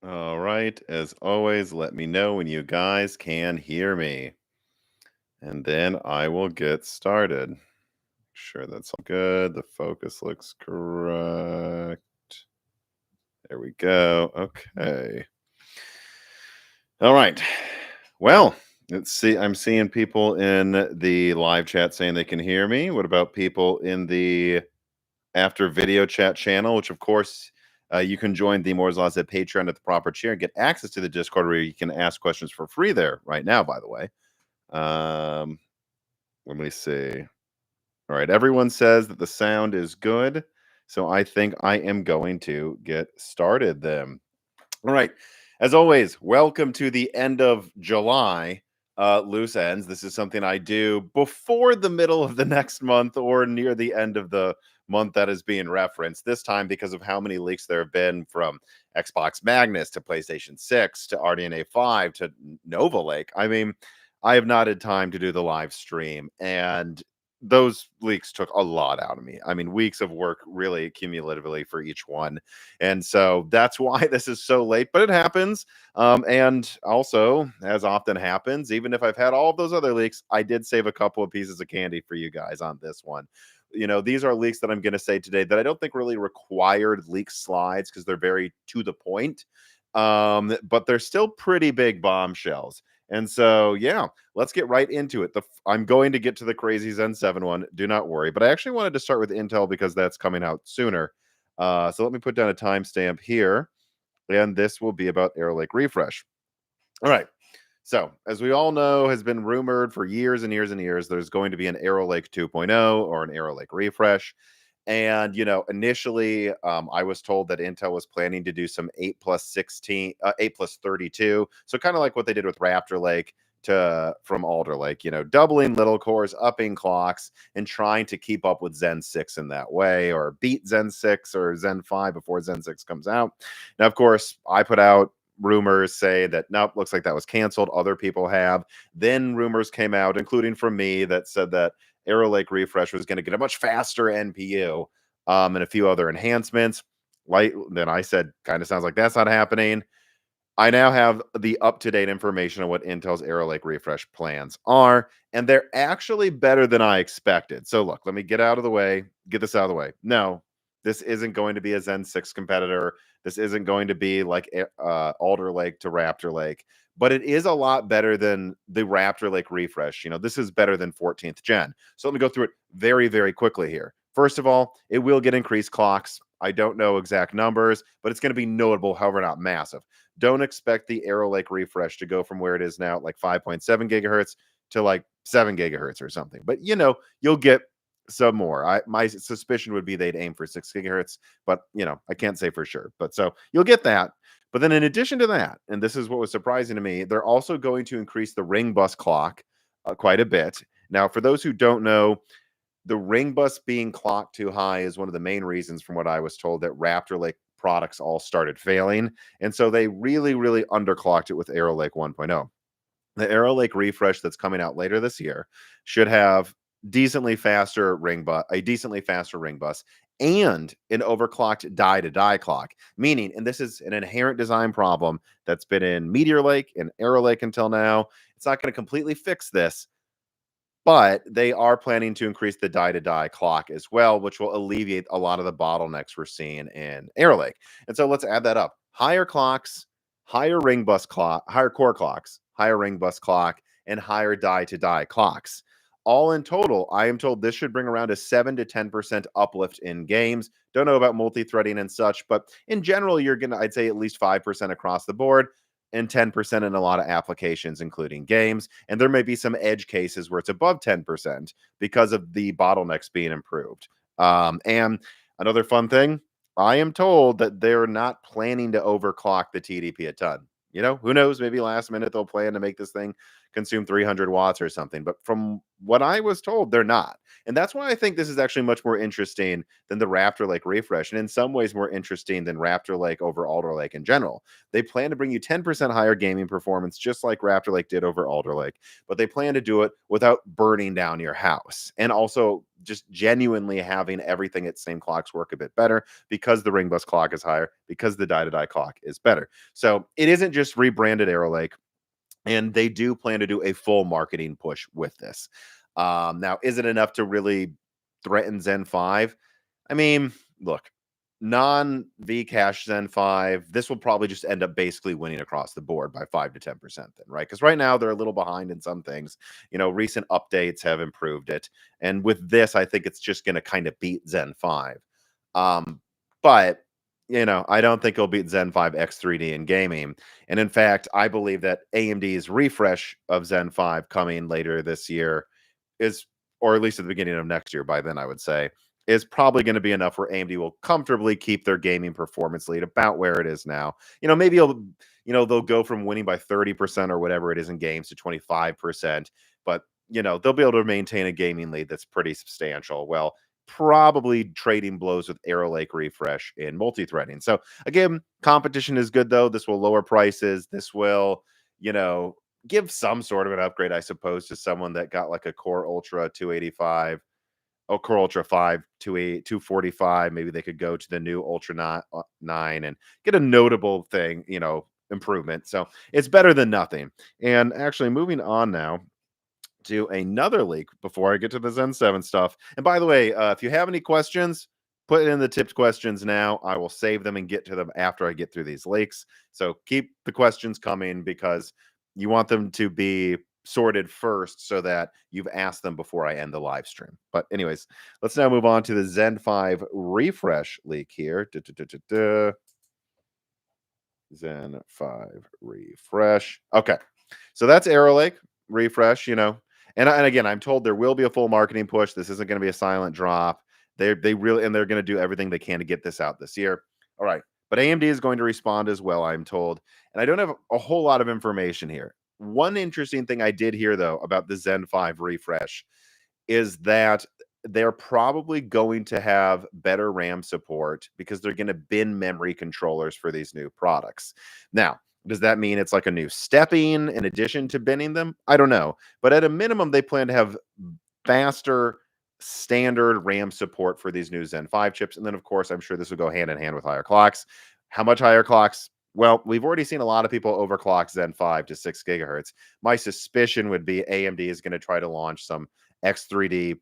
All right. As always, let me know when you guys can hear me. And then I will get started. Sure, that's all good. The focus looks correct. There we go. Okay. All right. Well, let's see. I'm seeing people in the live chat saying they can hear me. What about people in the after video chat channel, which of course you can join the Moore's Laws at Patreon at the proper chair and get access to the Discord where you can ask questions for free there right now, by the way. Um, Let me see. All right, everyone says that the sound is good. So I think I am going to get started then. All right. As always, welcome to the end of July loose ends. This is something I do before the middle of the next month or near the end of the month that is being referenced. This time, because of how many leaks there have been from XBOX Magnus to PlayStation 6 to RDNA 5 to Nova Lake. I mean, I have not had time to do the live stream, and those leaks took a lot out of me. I mean, weeks of work really cumulatively for each one. And so that's why this is so late, but it happens. And also, as often happens, even if I've had all of those other leaks, I did save a couple of pieces of candy for you guys on this one. You know, these are leaks that I'm going to say today that I don't think really required leak slides because they're very to the point. But they're still pretty big bombshells. And so, yeah, let's get right into it. I'm going to get to the crazy Zen 7 one. Do not worry. But I actually wanted to start with Intel because that's coming out sooner. So let me put down a timestamp here. And this will be about Arrow Lake Refresh. All right. So, as we all know, has been rumored for years and years and years, there's going to be an Arrow Lake 2.0 or an Arrow Lake Refresh. And, initially, I was told that Intel was planning to do some 8 plus 16, 8 plus 32. So kind of like what they did with Raptor Lake from Alder Lake, doubling little cores, upping clocks, and trying to keep up with Zen 6 in that way, or beat Zen 6 or Zen 5 before Zen 6 comes out. Now, of course, I put out rumors say that nope, looks like that was canceled. Other people have. Then rumors came out, including from me, that said that Arrow Lake Refresh was going to get a much faster NPU and a few other enhancements. Then I said, kind of sounds like that's not happening. I now have the up-to-date information on what Intel's Arrow Lake Refresh plans are, and they're actually better than I expected. So look, let me get this out of the way. No, this isn't going to be a Zen 6 competitor. This isn't going to be like Alder Lake to Raptor Lake, but it is a lot better than the Raptor Lake Refresh. This is better than 14th gen. So let me go through it very, very quickly here. First of all, it will get increased clocks. I don't know exact numbers, but it's going to be notable, however, not massive. Don't expect the Arrow Lake Refresh to go from where it is now, like 5.7 gigahertz to like 7 gigahertz or something. But, you'll get some more. My suspicion would be they'd aim for 6 gigahertz, but, I can't say for sure. But so you'll get that. But then in addition to that, and this is what was surprising to me, they're also going to increase the ring bus clock quite a bit. Now, for those who don't know, the ring bus being clocked too high is one of the main reasons, from what I was told, that Raptor Lake products all started failing. And so they really, really underclocked it with Arrow Lake 1.0. The Arrow Lake Refresh that's coming out later this year should have a decently faster ring bus, and an overclocked die-to-die clock. Meaning, and this is an inherent design problem that's been in Meteor Lake and Arrow Lake until now. It's not going to completely fix this, but they are planning to increase the die-to-die clock as well, which will alleviate a lot of the bottlenecks we're seeing in Arrow Lake. And so let's add that up. Higher clocks, higher ring bus clock, higher core clocks, higher ring bus clock, and higher die-to-die clocks. All in total, I am told this should bring around a 7 to 10% uplift in games. Don't know about multi-threading and such, but in general, you're going to, I'd say, at least 5% across the board, and 10% in a lot of applications, including games. And there may be some edge cases where it's above 10% because of the bottlenecks being improved. And another fun thing, I am told that they're not planning to overclock the TDP a ton. Who knows? Maybe last minute they'll plan to make this thing consume 300 watts or something. But from what I was told, they're not. And that's why I think this is actually much more interesting than the Raptor Lake Refresh, and in some ways more interesting than Raptor Lake over Alder Lake in general. They plan to bring you 10% higher gaming performance, just like Raptor Lake did over Alder Lake, but they plan to do it without burning down your house. And also, just genuinely having everything at same clocks work a bit better because the ring bus clock is higher, because the die-to-die clock is better. So it isn't just rebranded Arrow Lake, and they do plan to do a full marketing push with this. Now, is it enough to really threaten Zen 5? I mean, look, non Vcache Zen 5, this will probably just end up basically winning across the board by 5 to 10% then, right? Because right now they're a little behind in some things. Recent updates have improved it. And with this, I think it's just going to kind of beat Zen 5. But I don't think it'll beat Zen 5 X3D in gaming. And in fact, I believe that AMD's refresh of Zen 5 coming later this year is, or at least at the beginning of next year, by then I would say, is probably going to be enough where AMD will comfortably keep their gaming performance lead about where it is now. Maybe they'll go from winning by 30% or whatever it is in games to 25%, but they'll be able to maintain a gaming lead that's pretty substantial. Well, probably trading blows with Arrow Lake refresh in multi-threading. So again, competition is good though. This will lower prices. This will, give some sort of an upgrade, I suppose, to someone that got like a Core Ultra 285, Core Ultra 5 245. Maybe they could go to the new Ultra 9 and get a notable thing, improvement. So it's better than nothing. And actually, moving on now to another leak before I get to the Zen 7 stuff. And by the way, if you have any questions, put it in the tipped questions now. I will save them and get to them after I get through these leaks. So keep the questions coming because you want them to be sorted first so that you've asked them before I end the live stream. But anyways, let's now move on to the Zen 5 refresh leak here. Zen 5 refresh. Okay. So that's Arrow Lake refresh, And again, I'm told there will be a full marketing push. This isn't going to be a silent drop. They really, and they're going to do everything they can to get this out this year. All right. But AMD is going to respond as well, I'm told. And I don't have a whole lot of information here. One interesting thing I did hear, though, about the Zen 5 refresh is that they're probably going to have better RAM support because they're going to bin memory controllers for these new products. Now, does that mean it's like a new stepping in addition to binning them? I don't know. But at a minimum, they plan to have faster standard RAM support for these new Zen 5 chips. And then, of course, I'm sure this will go hand in hand with higher clocks. How much higher clocks? Well, we've already seen a lot of people overclock Zen 5 to 6 gigahertz. My suspicion would be AMD is going to try to launch some X3D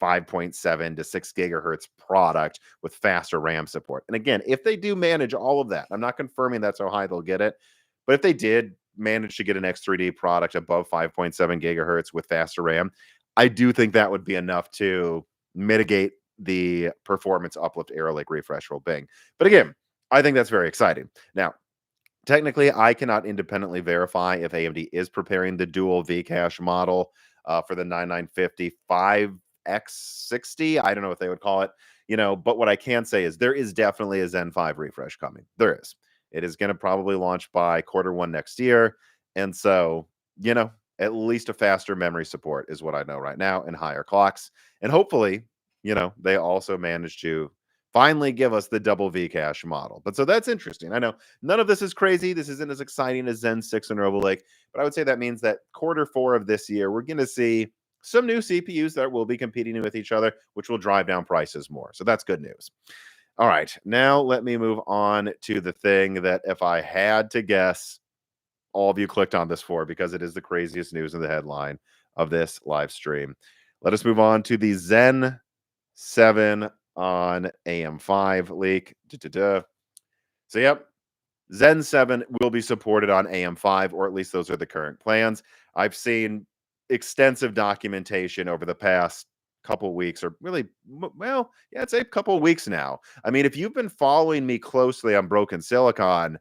5.7 to 6 gigahertz product with faster RAM support. And again, if they do manage all of that, I'm not confirming that's how high they'll get it, but if they did manage to get an X3D product above 5.7 gigahertz with faster RAM, I do think that would be enough to mitigate the performance uplift Arrow Lake refresh will bring. But again, I think that's very exciting. Now, technically, I cannot independently verify if AMD is preparing the dual Vcache model for the 9950 5X60. I don't know what they would call it, but what I can say is there is definitely a Zen 5 refresh coming. There is. It is going to probably launch by Q1 next year. And so, at least a faster memory support is what I know right now and higher clocks. And hopefully, they also manage to finally give us the double Vcache model. But so that's interesting. I know none of this is crazy. This isn't as exciting as Zen 6 and Robo Lake, but I would say that means that Q4 of this year, we're going to see some new CPUs that will be competing with each other, which will drive down prices more. So that's good news. All right, now let me move on to the thing that if I had to guess, all of you clicked on this for because it is the craziest news in the headline of this live stream. Let us move on to the Zen 7 on AM5 leak. So, yep, Zen 7 will be supported on AM5, or at least those are the current plans. I've seen extensive documentation over the past couple weeks, or really, well, yeah, I'd say a couple of weeks now. I mean, if you've been following me closely on Broken Silicon,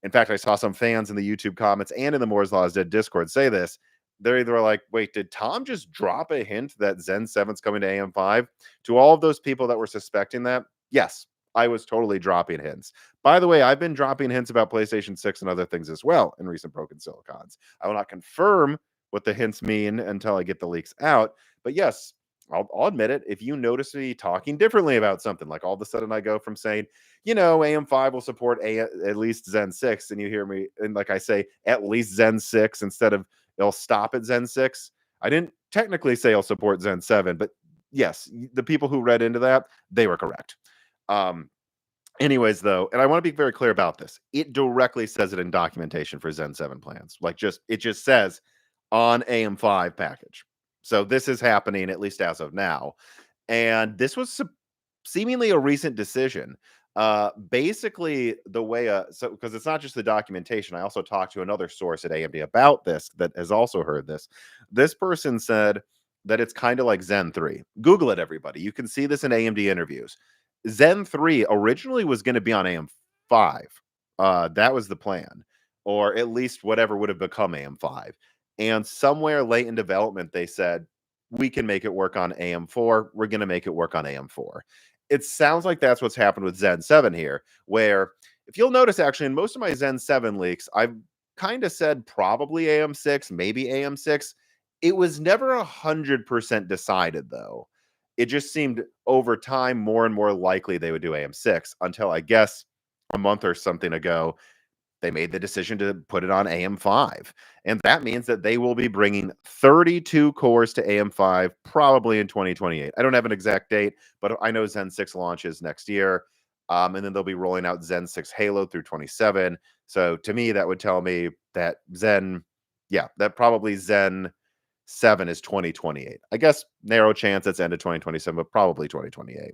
in fact, I saw some fans in the YouTube comments and in the Moore's Law is Dead Discord say this. They're either like, wait, did Tom just drop a hint that Zen 7's coming to AM5? To all of those people that were suspecting that, yes, I was totally dropping hints. By the way, I've been dropping hints about PlayStation 6 and other things as well in recent Broken Silicons. I will not confirm what the hints mean until I get the leaks out. But yes, I'll admit it. If you notice me talking differently about something, like all of a sudden I go from saying, AM5 will support at least Zen 6, and you hear me, and like I say, at least Zen 6 instead of it'll stop at Zen 6. I didn't technically say I'll support Zen 7, but yes, the people who read into that, they were correct. Um, Anyways, though, and I want to be very clear about this. It directly says it in documentation for Zen 7 plans. Like it just says on AM5 package. So this is happening at least as of now. And this was seemingly a recent decision. Basically, the way so because it's not just the documentation, I also talked to another source at AMD about this that has also heard this. This person said that it's kind of like Zen 3. Google it, everybody. You can see this in AMD interviews. Zen 3 originally was going to be on AM5. That was the plan, or at least whatever would have become AM5. And somewhere late in development, they said, we can make it work on AM4. We're going to make it work on AM4. It sounds like that's what's happened with Zen 7 here, where if you'll notice, actually, in most of my Zen 7 leaks, I've kind of said probably AM6, maybe AM6. It was never 100% decided, though. It just seemed over time more and more likely they would do AM6 until, I guess, a month or something ago, they made the decision to put it on AM5. And that means that they will be bringing 32 cores to AM5 probably in 2028. I don't have an exact date, but I know Zen 6 launches next year. And then they'll be rolling out Zen 6 Halo through 27. So to me, that would tell me that that probably Zen 7 is 2028. I guess narrow chance it's end of 2027, but probably 2028.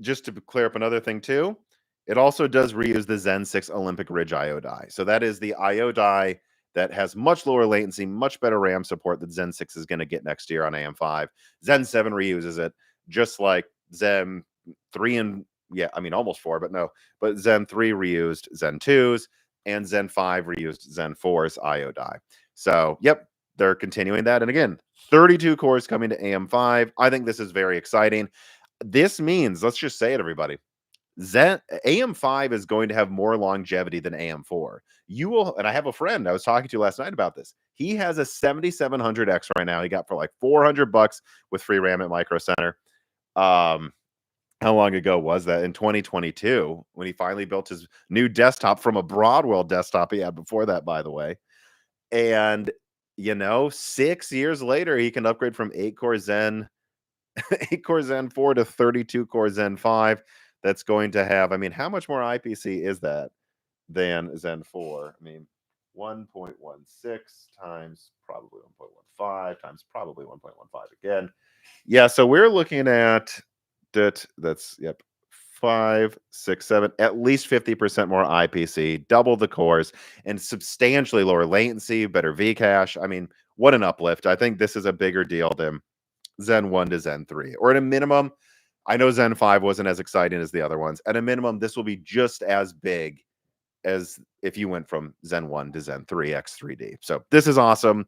Just to clear up another thing too, it also does reuse the Zen 6 Olympic Ridge IO die. So that is the IO die that has much lower latency, much better RAM support that Zen 6 is going to get next year on AM5. Zen 7 reuses it, just like Zen 3 and almost 4, but no. But Zen 3 reused Zen 2's, and Zen 5 reused Zen 4's IO die. So, yep, they're continuing that. And again, 32 cores coming to AM5. I think this is very exciting. This means, let's just say it, everybody. AM5 is going to have more longevity than AM4. You will, and I have a friend I was talking to last night about this. He has a 7700X right now. He got for like $400 with free RAM at Micro Center. How long ago was that? In 2022, when he finally built his new desktop from a Broadwell desktop he had before that, by the way. And 6 years later, he can upgrade from 8-core Zen 8-core Zen 4 to 32-core Zen 5. That's going to have, how much more IPC is that than Zen 4? 1.16 times probably 1.15 times probably 1.15 again. Yeah, so we're looking at that's 5, 6, 7, at least 50% more IPC, double the cores, and substantially lower latency, better Vcache. What an uplift. I think this is a bigger deal than Zen 1 to Zen 3. Or at a minimum, I know Zen 5 wasn't as exciting as the other ones. At a minimum, this will be just as big as if you went from Zen 1 to Zen 3 X3D. So this is awesome.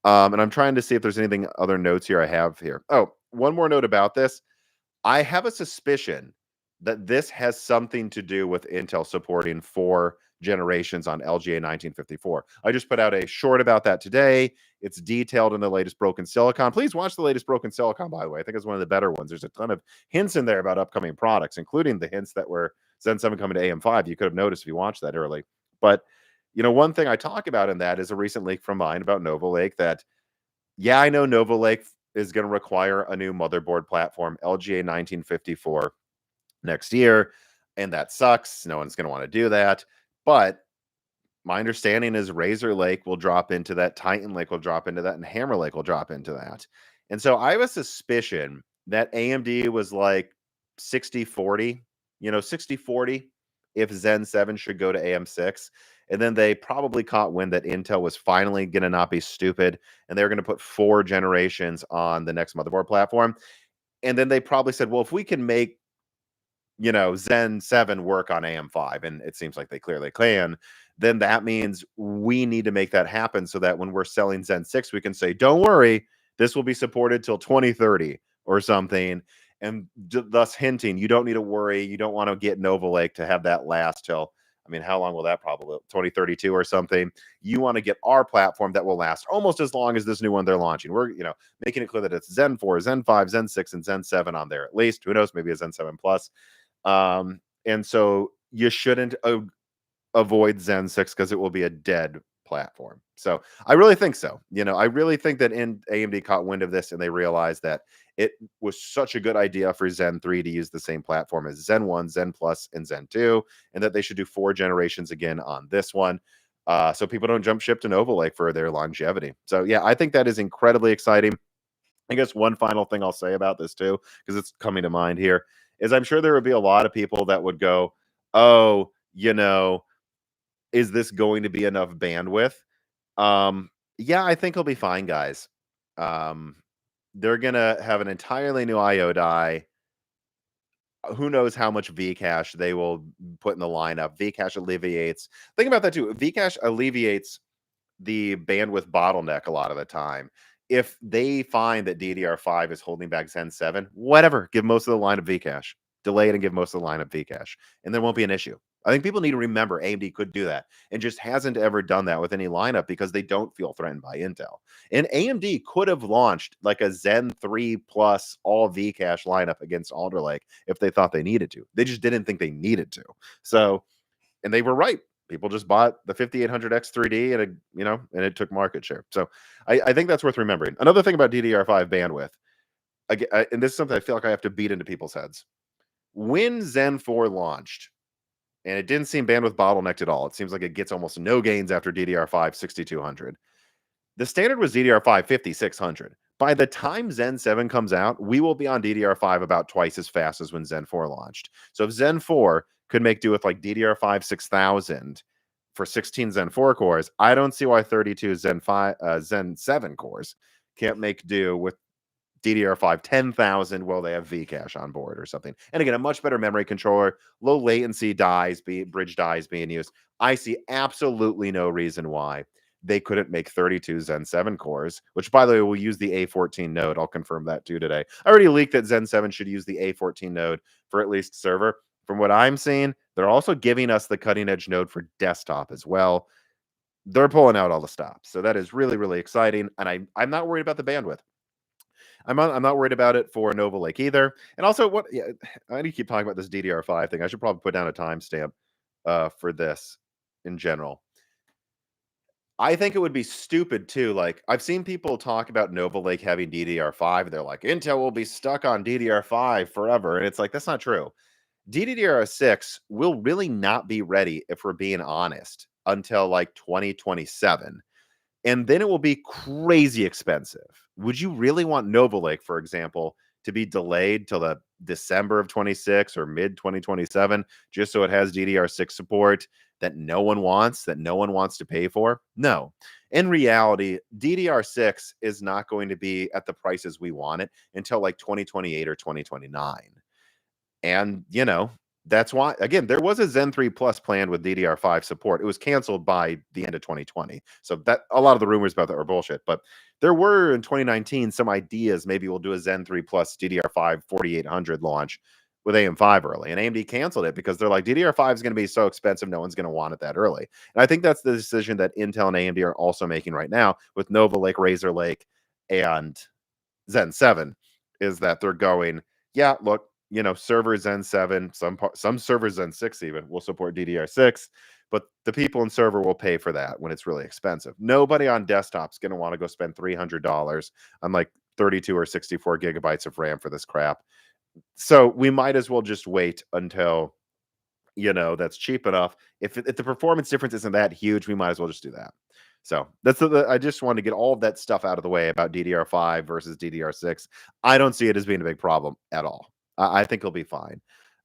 And I'm trying to see if there's anything other notes here I have here. Oh, one more note about this. I have a suspicion that this has something to do with Intel supporting 4 generations on LGA 1954. I just put out a short about that today. It's detailed in the latest Broken Silicon. Please watch the latest Broken Silicon, by the way. I think it's one of the better ones. There's a ton of hints in there about upcoming products, including the hints that were Zen 7 coming to AM5. You could have noticed if you watched that early. But, one thing I talk about in that is a recent leak from mine about Nova Lake that, I know Nova Lake is going to require a new motherboard platform, LGA 1954, next year, and that sucks. No one's going to want to do that. But my understanding is Razor Lake will drop into that, Titan Lake will drop into that, and Hammer Lake will drop into that. And so I have a suspicion that AMD was like 60-40, 60-40 if Zen 7 should go to AM6. And then they probably caught wind that Intel was finally going to not be stupid, and they're going to put 4 generations on the next motherboard platform. And then they probably said, well, if we can make Zen 7 work on AM5, and it seems like they clearly can, then that means we need to make that happen so that when we're selling Zen 6, we can say, don't worry, this will be supported till 2030 or something. And thus hinting, you don't need to worry. You don't want to get Nova Lake to have that last till, how long will that probably, 2032 or something? You want to get our platform that will last almost as long as this new one they're launching. We're, making it clear that it's Zen 4, Zen 5, Zen 6, and Zen 7 on there at least. Who knows? Maybe a Zen 7 Plus. And so you shouldn't avoid Zen 6 because it will be a dead platform. So I really think so. I really think that AMD caught wind of this and they realized that it was such a good idea for Zen 3 to use the same platform as Zen 1, Zen Plus, and Zen 2, and that they should do 4 generations again on this one. So people don't jump ship to Nova Lake for their longevity. So yeah, I think that is incredibly exciting. I guess one final thing I'll say about this too, because it's coming to mind here, is I'm sure there would be a lot of people that would go, oh, is this going to be enough bandwidth? Yeah, I think it'll be fine, guys. They're gonna have an entirely new IO die. Who knows how much Vcache they will put in the lineup. Vcache alleviates. Think about that too. Vcache alleviates the bandwidth bottleneck a lot of the time. If they find that DDR5 is holding back Zen 7, whatever, give most of the line of Vcache. Delay it and give most of the line of Vcache, and there won't be an issue. I think people need to remember AMD could do that and just hasn't ever done that with any lineup because they don't feel threatened by Intel. And AMD could have launched like a Zen 3 plus all Vcache lineup against Alder Lake if they thought they needed to. They just didn't think they needed to. So, and they were right. People just bought the 5800X 3D and it took market share. So I think that's worth remembering. Another thing about DDR5 bandwidth, again, and this is something I feel like I have to beat into people's heads. When Zen 4 launched, and it didn't seem bandwidth bottlenecked at all. It seems like it gets almost no gains after DDR5 6200. The standard was DDR5 5600. By the time Zen 7 comes out, we will be on DDR5 about twice as fast as when Zen 4 launched. So if Zen 4 could make do with like DDR5 6000 for 16 Zen 4 cores, I don't see why 32 Zen 7 cores can't make do with DDR5 10,000 while they have Vcache on board or something. And again, a much better memory controller, low latency bridge dies being used. I see absolutely no reason why they couldn't make 32 Zen 7 cores, which by the way, will use the A14 node. I'll confirm that too today. I already leaked that Zen 7 should use the A14 node for at least server. From what I'm seeing, they're also giving us the cutting edge node for desktop as well. They're pulling out all the stops. So that is really, really exciting. And I'm not worried about the bandwidth. I'm not worried about it for Nova Lake either. And also, I need to keep talking about this DDR5 thing. I should probably put down a timestamp for this in general. I think it would be stupid too. Like I've seen people talk about Nova Lake having DDR5. They're like, Intel will be stuck on DDR5 forever, and it's like that's not true. DDR6 will really not be ready, if we're being honest, until like 2027. And then it will be crazy expensive. Would you really want Nova Lake, for example, to be delayed till the December of 26 or mid 2027 just so it has DDR6 support that no one wants to pay for? No. In reality, DDR6 is not going to be at the prices we want it until like 2028 or 2029. And, that's why, again, there was a Zen 3 Plus planned with DDR5 support. It was canceled by the end of 2020. So that a lot of the rumors about that were bullshit. But there were in 2019 some ideas. Maybe we'll do a Zen 3 Plus DDR5 4800 launch with AM5 early. And AMD canceled it because they're like, DDR5 is going to be so expensive, no one's going to want it that early. And I think that's the decision that Intel and AMD are also making right now with Nova Lake, Razor Lake, and Zen 7, is that they're going, yeah, look, server Zen 7, some server Zen 6 even will support DDR6, but the people in server will pay for that when it's really expensive. Nobody on desktop's going to want to go spend $300 on like 32 or 64 gigabytes of RAM for this crap. So we might as well just wait until, that's cheap enough. If the performance difference isn't that huge, we might as well just do that. So that's I just wanted to get all of that stuff out of the way about DDR5 versus DDR6. I don't see it as being a big problem at all. I think he'll be fine.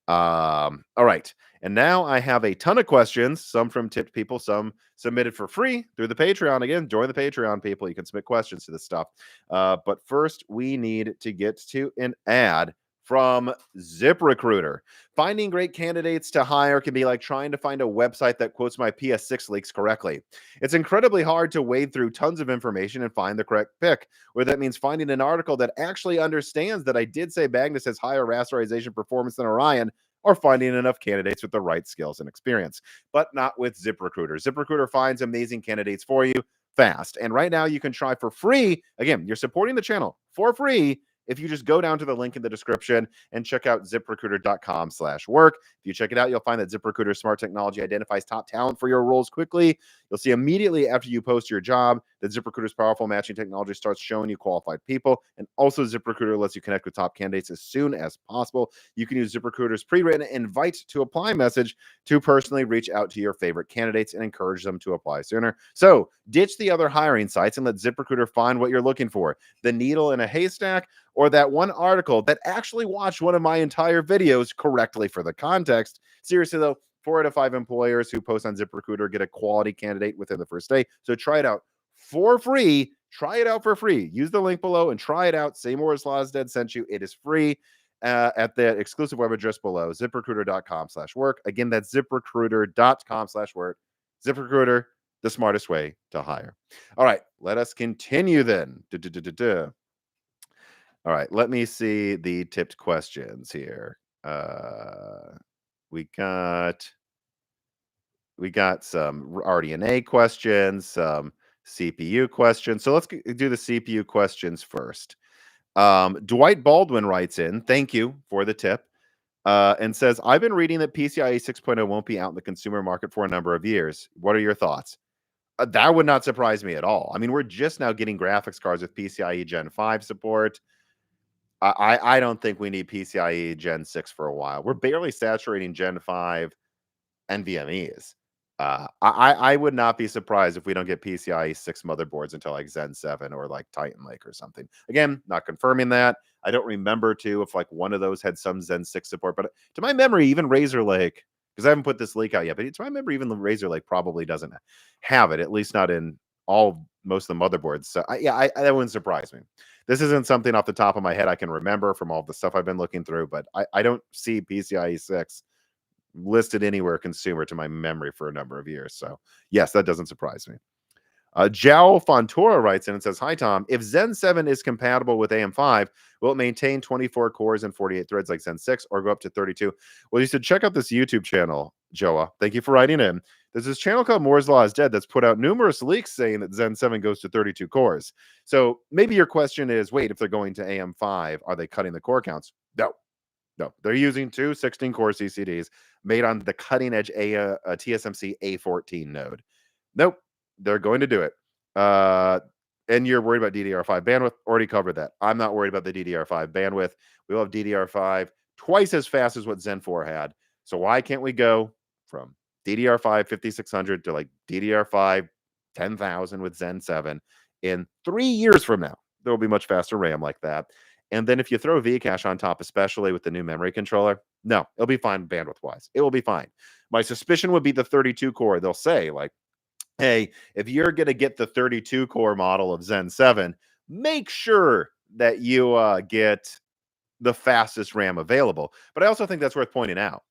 All right. And now I have a ton of questions, some from tipped people, some submitted for free through the Patreon. Again, join the Patreon, people. You can submit questions to this stuff. But first, we need to get to an ad from ZipRecruiter. Finding great candidates to hire can be like trying to find a website that quotes my PS6 leaks correctly. It's incredibly hard to wade through tons of information and find the correct pick, whether that means finding an article that actually understands that I did say Magnus has higher rasterization performance than Orion, or finding enough candidates with the right skills and experience. But not with ZipRecruiter. ZipRecruiter finds amazing candidates for you fast. And right now you can try for free. Again, you're supporting the channel for free if you just go down to the link in the description and check out ziprecruiter.com/work. If you check it out, you'll find that ZipRecruiter's smart technology identifies top talent for your roles quickly. You'll see immediately after you post your job that ZipRecruiter's powerful matching technology starts showing you qualified people. And also, ZipRecruiter lets you connect with top candidates as soon as possible. You can use ZipRecruiter's pre-written invite to apply message to personally reach out to your favorite candidates and encourage them to apply sooner. So ditch the other hiring sites and let ZipRecruiter find what you're looking for. The needle in a haystack, or that one article that actually watched one of my entire videos correctly for the context. Seriously though, 4 out of 5 employers who post on ZipRecruiter get a quality candidate within the first day. So try it out for free. Try it out for free. Use the link below and try it out. Say Moore's Law is Dead sent you. It is free at the exclusive web address below, ziprecruiter.com/work. Again, that's ziprecruiter.com/work. ZipRecruiter, the smartest way to hire. All right, let us continue then. All right, let me see the tipped questions here. We got some RDNA questions, some CPU questions. So let's do the CPU questions first. Dwight Baldwin writes in, thank you for the tip, and says, I've been reading that PCIe 6.0 won't be out in the consumer market for a number of years. What are your thoughts? That would not surprise me at all. I mean, we're just now getting graphics cards with PCIe Gen 5 support. I don't think we need PCIe Gen 6 for a while. We're barely saturating Gen 5 NVMEs. I would not be surprised if we don't get PCIe 6 motherboards until like Zen 7 or like Titan Lake or something. Again, not confirming that. I don't remember too if like one of those had some Zen 6 support, but to my memory, even Razor Lake, because I haven't put this leak out yet, but to my memory, even the Razor Lake probably doesn't have it, at least not in most of the motherboards. So that wouldn't surprise me. This isn't something off the top of my head I can remember from all the stuff I've been looking through, but I don't see PCIe 6 listed anywhere consumer to my memory for a number of years. So yes, that doesn't surprise me. Jao Fontoura writes in and says, hi, Tom. If Zen 7 is compatible with AM5, will it maintain 24 cores and 48 threads like Zen 6 or go up to 32? Well, you should check out this YouTube channel, Joa. Thank you for writing in. There's this channel called Moore's Law is Dead that's put out numerous leaks saying that Zen 7 goes to 32 cores. So maybe your question is, wait, if they're going to AM5, are they cutting the core counts? No, they're using two 16-core CCDs made on the cutting-edge TSMC A14 node. Nope, they're going to do it. And you're worried about DDR5 bandwidth. Already covered that. I'm not worried about the DDR5 bandwidth. We'll have DDR5 twice as fast as what Zen 4 had. So why can't we go from DDR5 5600 to like DDR5 10,000 with Zen 7 in 3 years from now? There will be much faster RAM like that. And then if you throw Vcache on top, especially with the new memory controller, no, it'll be fine bandwidth-wise. It will be fine. My suspicion would be the 32-core. They'll say, like, hey, if you're going to get the 32-core model of Zen 7, make sure that you get the fastest RAM available. But I also think that's worth pointing out.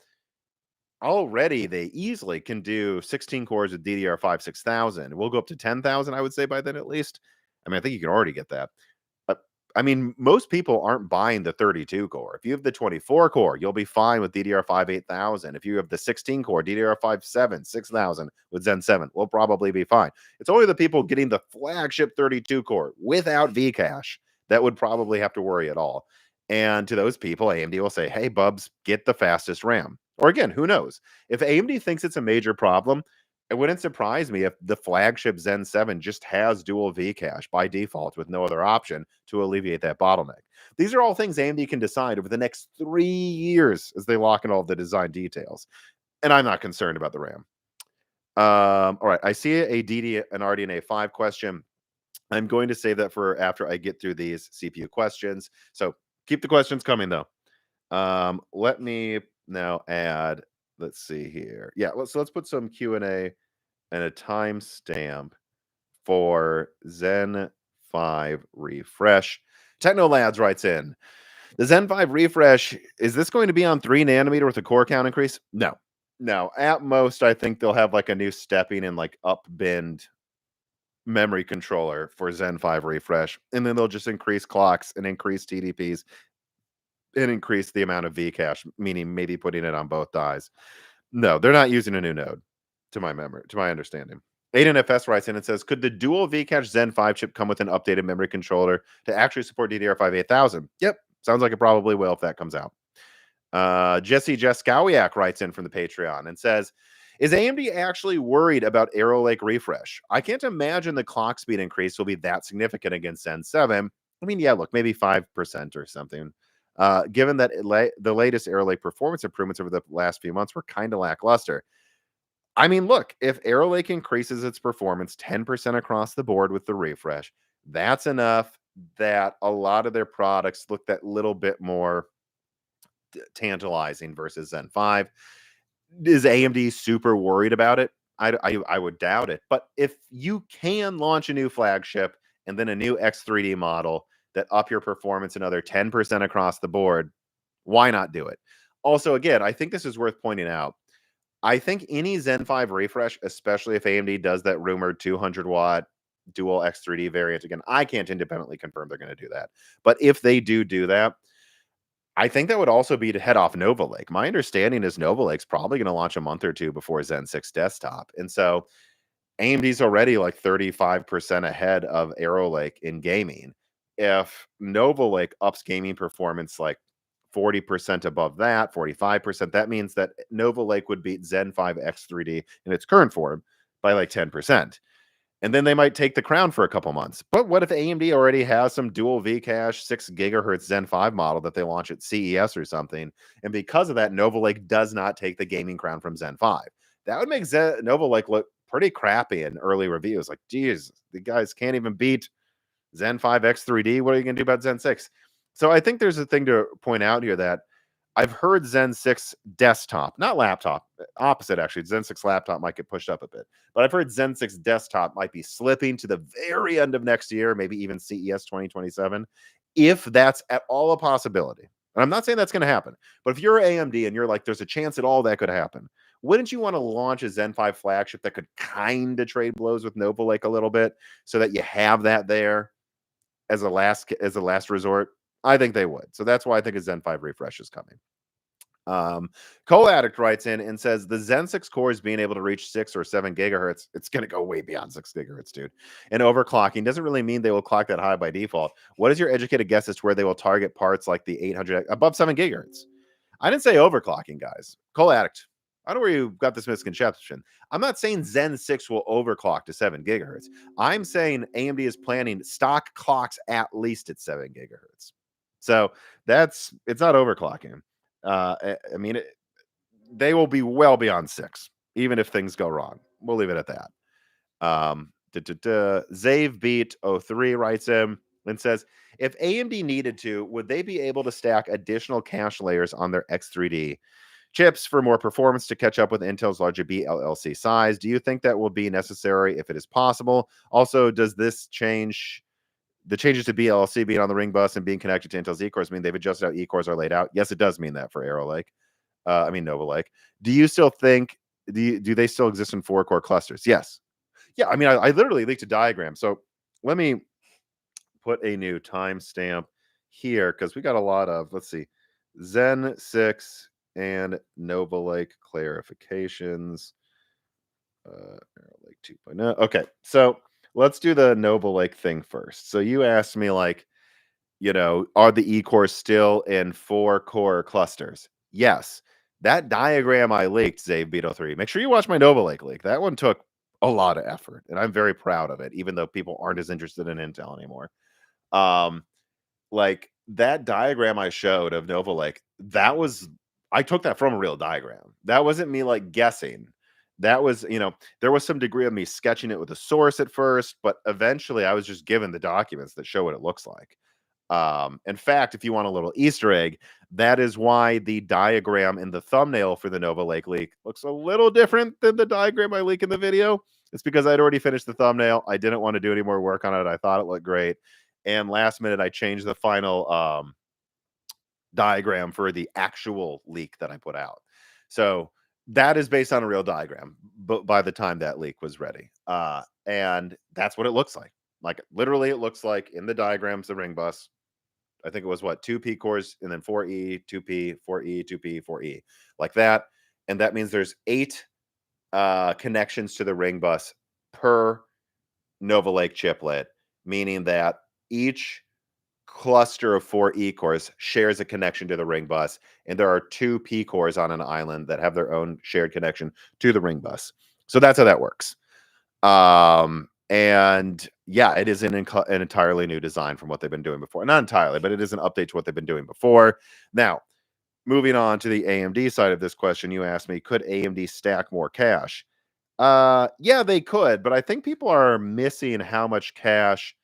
Already, they easily can do 16 cores with DDR5 6000. We'll go up to 10,000, I would say, by then at least. I mean, I think you can already get that. I mean, most people aren't buying the 32 core. If you have the 24 core, you'll be fine with DDR5 8000. If you have the 16 core, DDR5 6000 with Zen 7, we'll probably be fine. It's only the people getting the flagship 32 core without Vcache that would probably have to worry at all. And to those people, AMD will say, hey, bubs, get the fastest RAM. Or again, who knows? If AMD thinks it's a major problem, it wouldn't surprise me if the flagship Zen 7 just has dual Vcache by default with no other option to alleviate that bottleneck. These are all things AMD can decide over the next 3 years as they lock in all the design details. And I'm not concerned about the RAM. All right, I see an RDNA 5 question. I'm going to save that for after I get through these CPU questions. So keep the questions coming, though. Let me now add... Let's see here. Yeah, let's put some Q&A and a timestamp for Zen 5 refresh. TechnoLads writes in, the Zen 5 refresh, is this going to be on 3 nanometer with a core count increase? No. At most, I think they'll have like a new stepping and like upbind memory controller for Zen 5 refresh. And then they'll just increase clocks and increase TDPs and increase the amount of Vcache, meaning maybe putting it on both dies. No, they're not using a new node, to my understanding. ADNFS writes in and says, could the dual Vcache Zen 5 chip come with an updated memory controller to actually support DDR5 8000? Yep. Sounds like it probably will if that comes out. Jesse Jeskowiak writes in from the Patreon and says, is AMD actually worried about Arrow Lake refresh? I can't imagine the clock speed increase will be that significant against Zen 7. I mean, yeah, look, maybe 5% or something. Given that the latest Arrow Lake performance improvements over the last few months were kind of lackluster. I mean, look, if Arrow Lake increases its performance 10% across the board with the refresh, that's enough that a lot of their products look that little bit more tantalizing versus Zen 5. Is AMD super worried about it? I would doubt it. But if you can launch a new flagship and then a new X3D model that up your performance another 10% across the board, why not do it? Also, again, I think this is worth pointing out. I think any Zen 5 refresh, especially if AMD does that rumored 200-watt dual X3D variant again, I can't independently confirm they're going to do that. But if they do that, I think that would also be to head off Nova Lake. My understanding is Nova Lake's probably going to launch a month or two before Zen 6 desktop. And so AMD's already like 35% ahead of Arrow Lake in gaming. If Nova Lake ups gaming performance like 40% above that, 45%, that means that Nova Lake would beat Zen 5 X3D in its current form by like 10%. And then they might take the crown for a couple months. But what if AMD already has some dual Vcache 6 gigahertz Zen 5 model that they launch at CES or something? And because of that, Nova Lake does not take the gaming crown from Zen 5. That would make Nova Lake look pretty crappy in early reviews. Like, geez, the guys can't even beat Zen 5 X3D. What are you going to do about Zen 6? So I think there's a thing to point out here that I've heard Zen 6 desktop, not laptop, opposite actually. Zen 6 laptop might get pushed up a bit, but I've heard Zen 6 desktop might be slipping to the very end of next year, maybe even CES 2027, if that's at all a possibility. And I'm not saying that's going to happen, but if you're AMD and you're like, there's a chance at all that could happen, wouldn't you want to launch a Zen 5 flagship that could kind of trade blows with Nova Lake a little bit so that you have that there as a last resort? I think they would. So that's why I think a Zen 5 refresh is coming. Coal Addict writes in and says the Zen 6 cores being able to reach 6 or 7 gigahertz, it's going to go way beyond 6 gigahertz, dude. And overclocking doesn't really mean they will clock that high by default. What is your educated guess as to where they will target parts like the 800 above 7 gigahertz? I didn't say overclocking, guys. Coal Addict, I don't know where you got this misconception. I'm not saying Zen 6 will overclock to 7 gigahertz. I'm saying AMD is planning stock clocks at least at 7 gigahertz. So it's not overclocking. I mean, they will be well beyond 6, even if things go wrong. We'll leave it at that. Zave Beat 03 writes in and says, if AMD needed to, would they be able to stack additional cache layers on their X3D chips for more performance to catch up with Intel's larger BLLC size? Do you think that will be necessary if it is possible? Also, does this change the changes to BLLC being on the ring bus and being connected to Intel's E-cores mean they've adjusted how E-cores are laid out? Yes, it does mean that for Arrow Lake. Nova Lake. Do you still think, do they still exist in 4-core clusters? Yes. Yeah, I mean, I literally leaked a diagram. So let me put a new timestamp here because we got a lot of, let's see, Zen 6 and Nova Lake clarifications. Arrow Lake 2.0. Okay, so let's do the Nova Lake thing first. So you asked me, like, are the E-cores still in 4-core clusters? Yes. That diagram I leaked, Zave Beetle 3. Make sure you watch my Nova Lake leak. That one took a lot of effort, and I'm very proud of it, even though people aren't as interested in Intel anymore. Like that diagram I showed of Nova Lake, I took that from a real diagram. That wasn't me like guessing. That was, there was some degree of me sketching it with a source at first, but eventually I was just given the documents that show what it looks like. In fact, if you want a little Easter egg, that is why the diagram in the thumbnail for the Nova Lake leak looks a little different than the diagram I leak in the video. It's because I'd already finished the thumbnail. I didn't want to do any more work on it. I thought it looked great. And last minute, I changed the final diagram for the actual leak that I put out. So that is based on a real diagram, but by the time that leak was ready. And that's what it looks like. Like literally, it looks like in the diagrams, the ring bus. I think it was 2 P cores and then 4E, 2P, 4E, 2P, 4E, like that. And that means there's 8 connections to the ring bus per Nova Lake chiplet, meaning that each cluster of 4 E cores shares a connection to the ring bus, and there are 2 P cores on an island that have their own shared connection to the ring bus. So that's how that works. And yeah, it is an entirely new design from what they've been doing before. Not entirely, but it is an update to what they've been doing before. Now, moving on to the AMD side of this question, you asked me, could AMD stack more cache? Yeah, they could, but I think people are missing how much cache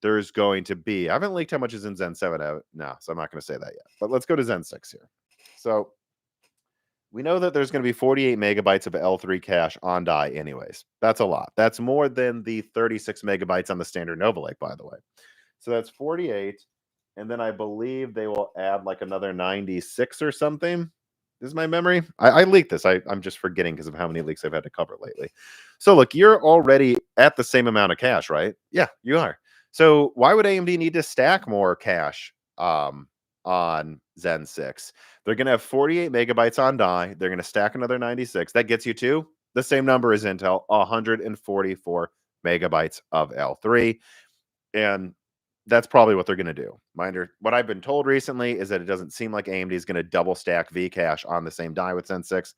there's going to be. I haven't leaked how much is in Zen 7 out now, so I'm not going to say that yet. But let's go to Zen 6 here. So we know that there's going to be 48 megabytes of L3 cache on die anyways. That's a lot. That's more than the 36 megabytes on the standard Nova Lake, by the way. So that's 48. And then I believe they will add like another 96 or something. This is my memory. I leaked this. I'm just forgetting because of how many leaks I've had to cover lately. So look, you're already at the same amount of cache, right? Yeah, you are. So why would AMD need to stack more cache on Zen 6? They're going to have 48 megabytes on die. They're going to stack another 96. That gets you to the same number as Intel, 144 megabytes of L3. And that's probably what they're going to do. What I've been told recently is that it doesn't seem like AMD is going to double stack Vcache on the same die with Zen 6.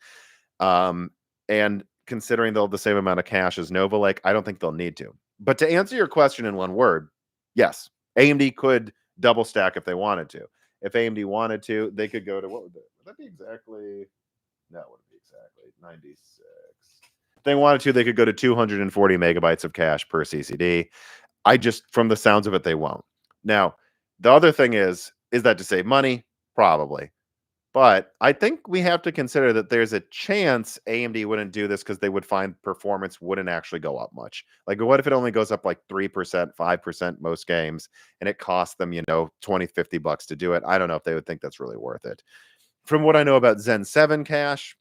And considering they'll have the same amount of cache as Nova Lake, I don't think they'll need to. But to answer your question in one word, yes, AMD could double stack if they wanted to. If AMD wanted to, they could go to, what would that be exactly? No, it wouldn't be exactly 96. If they wanted to, they could go to 240 megabytes of cache per CCD. From the sounds of it, they won't. Now, the other thing is that to save money? Probably. But I think we have to consider that there's a chance AMD wouldn't do this because they would find performance wouldn't actually go up much. Like, what if it only goes up like 3%, 5% most games, and it costs them, $20, $50 to do it? I don't know if they would think that's really worth it. From what I know about Zen 7 cache,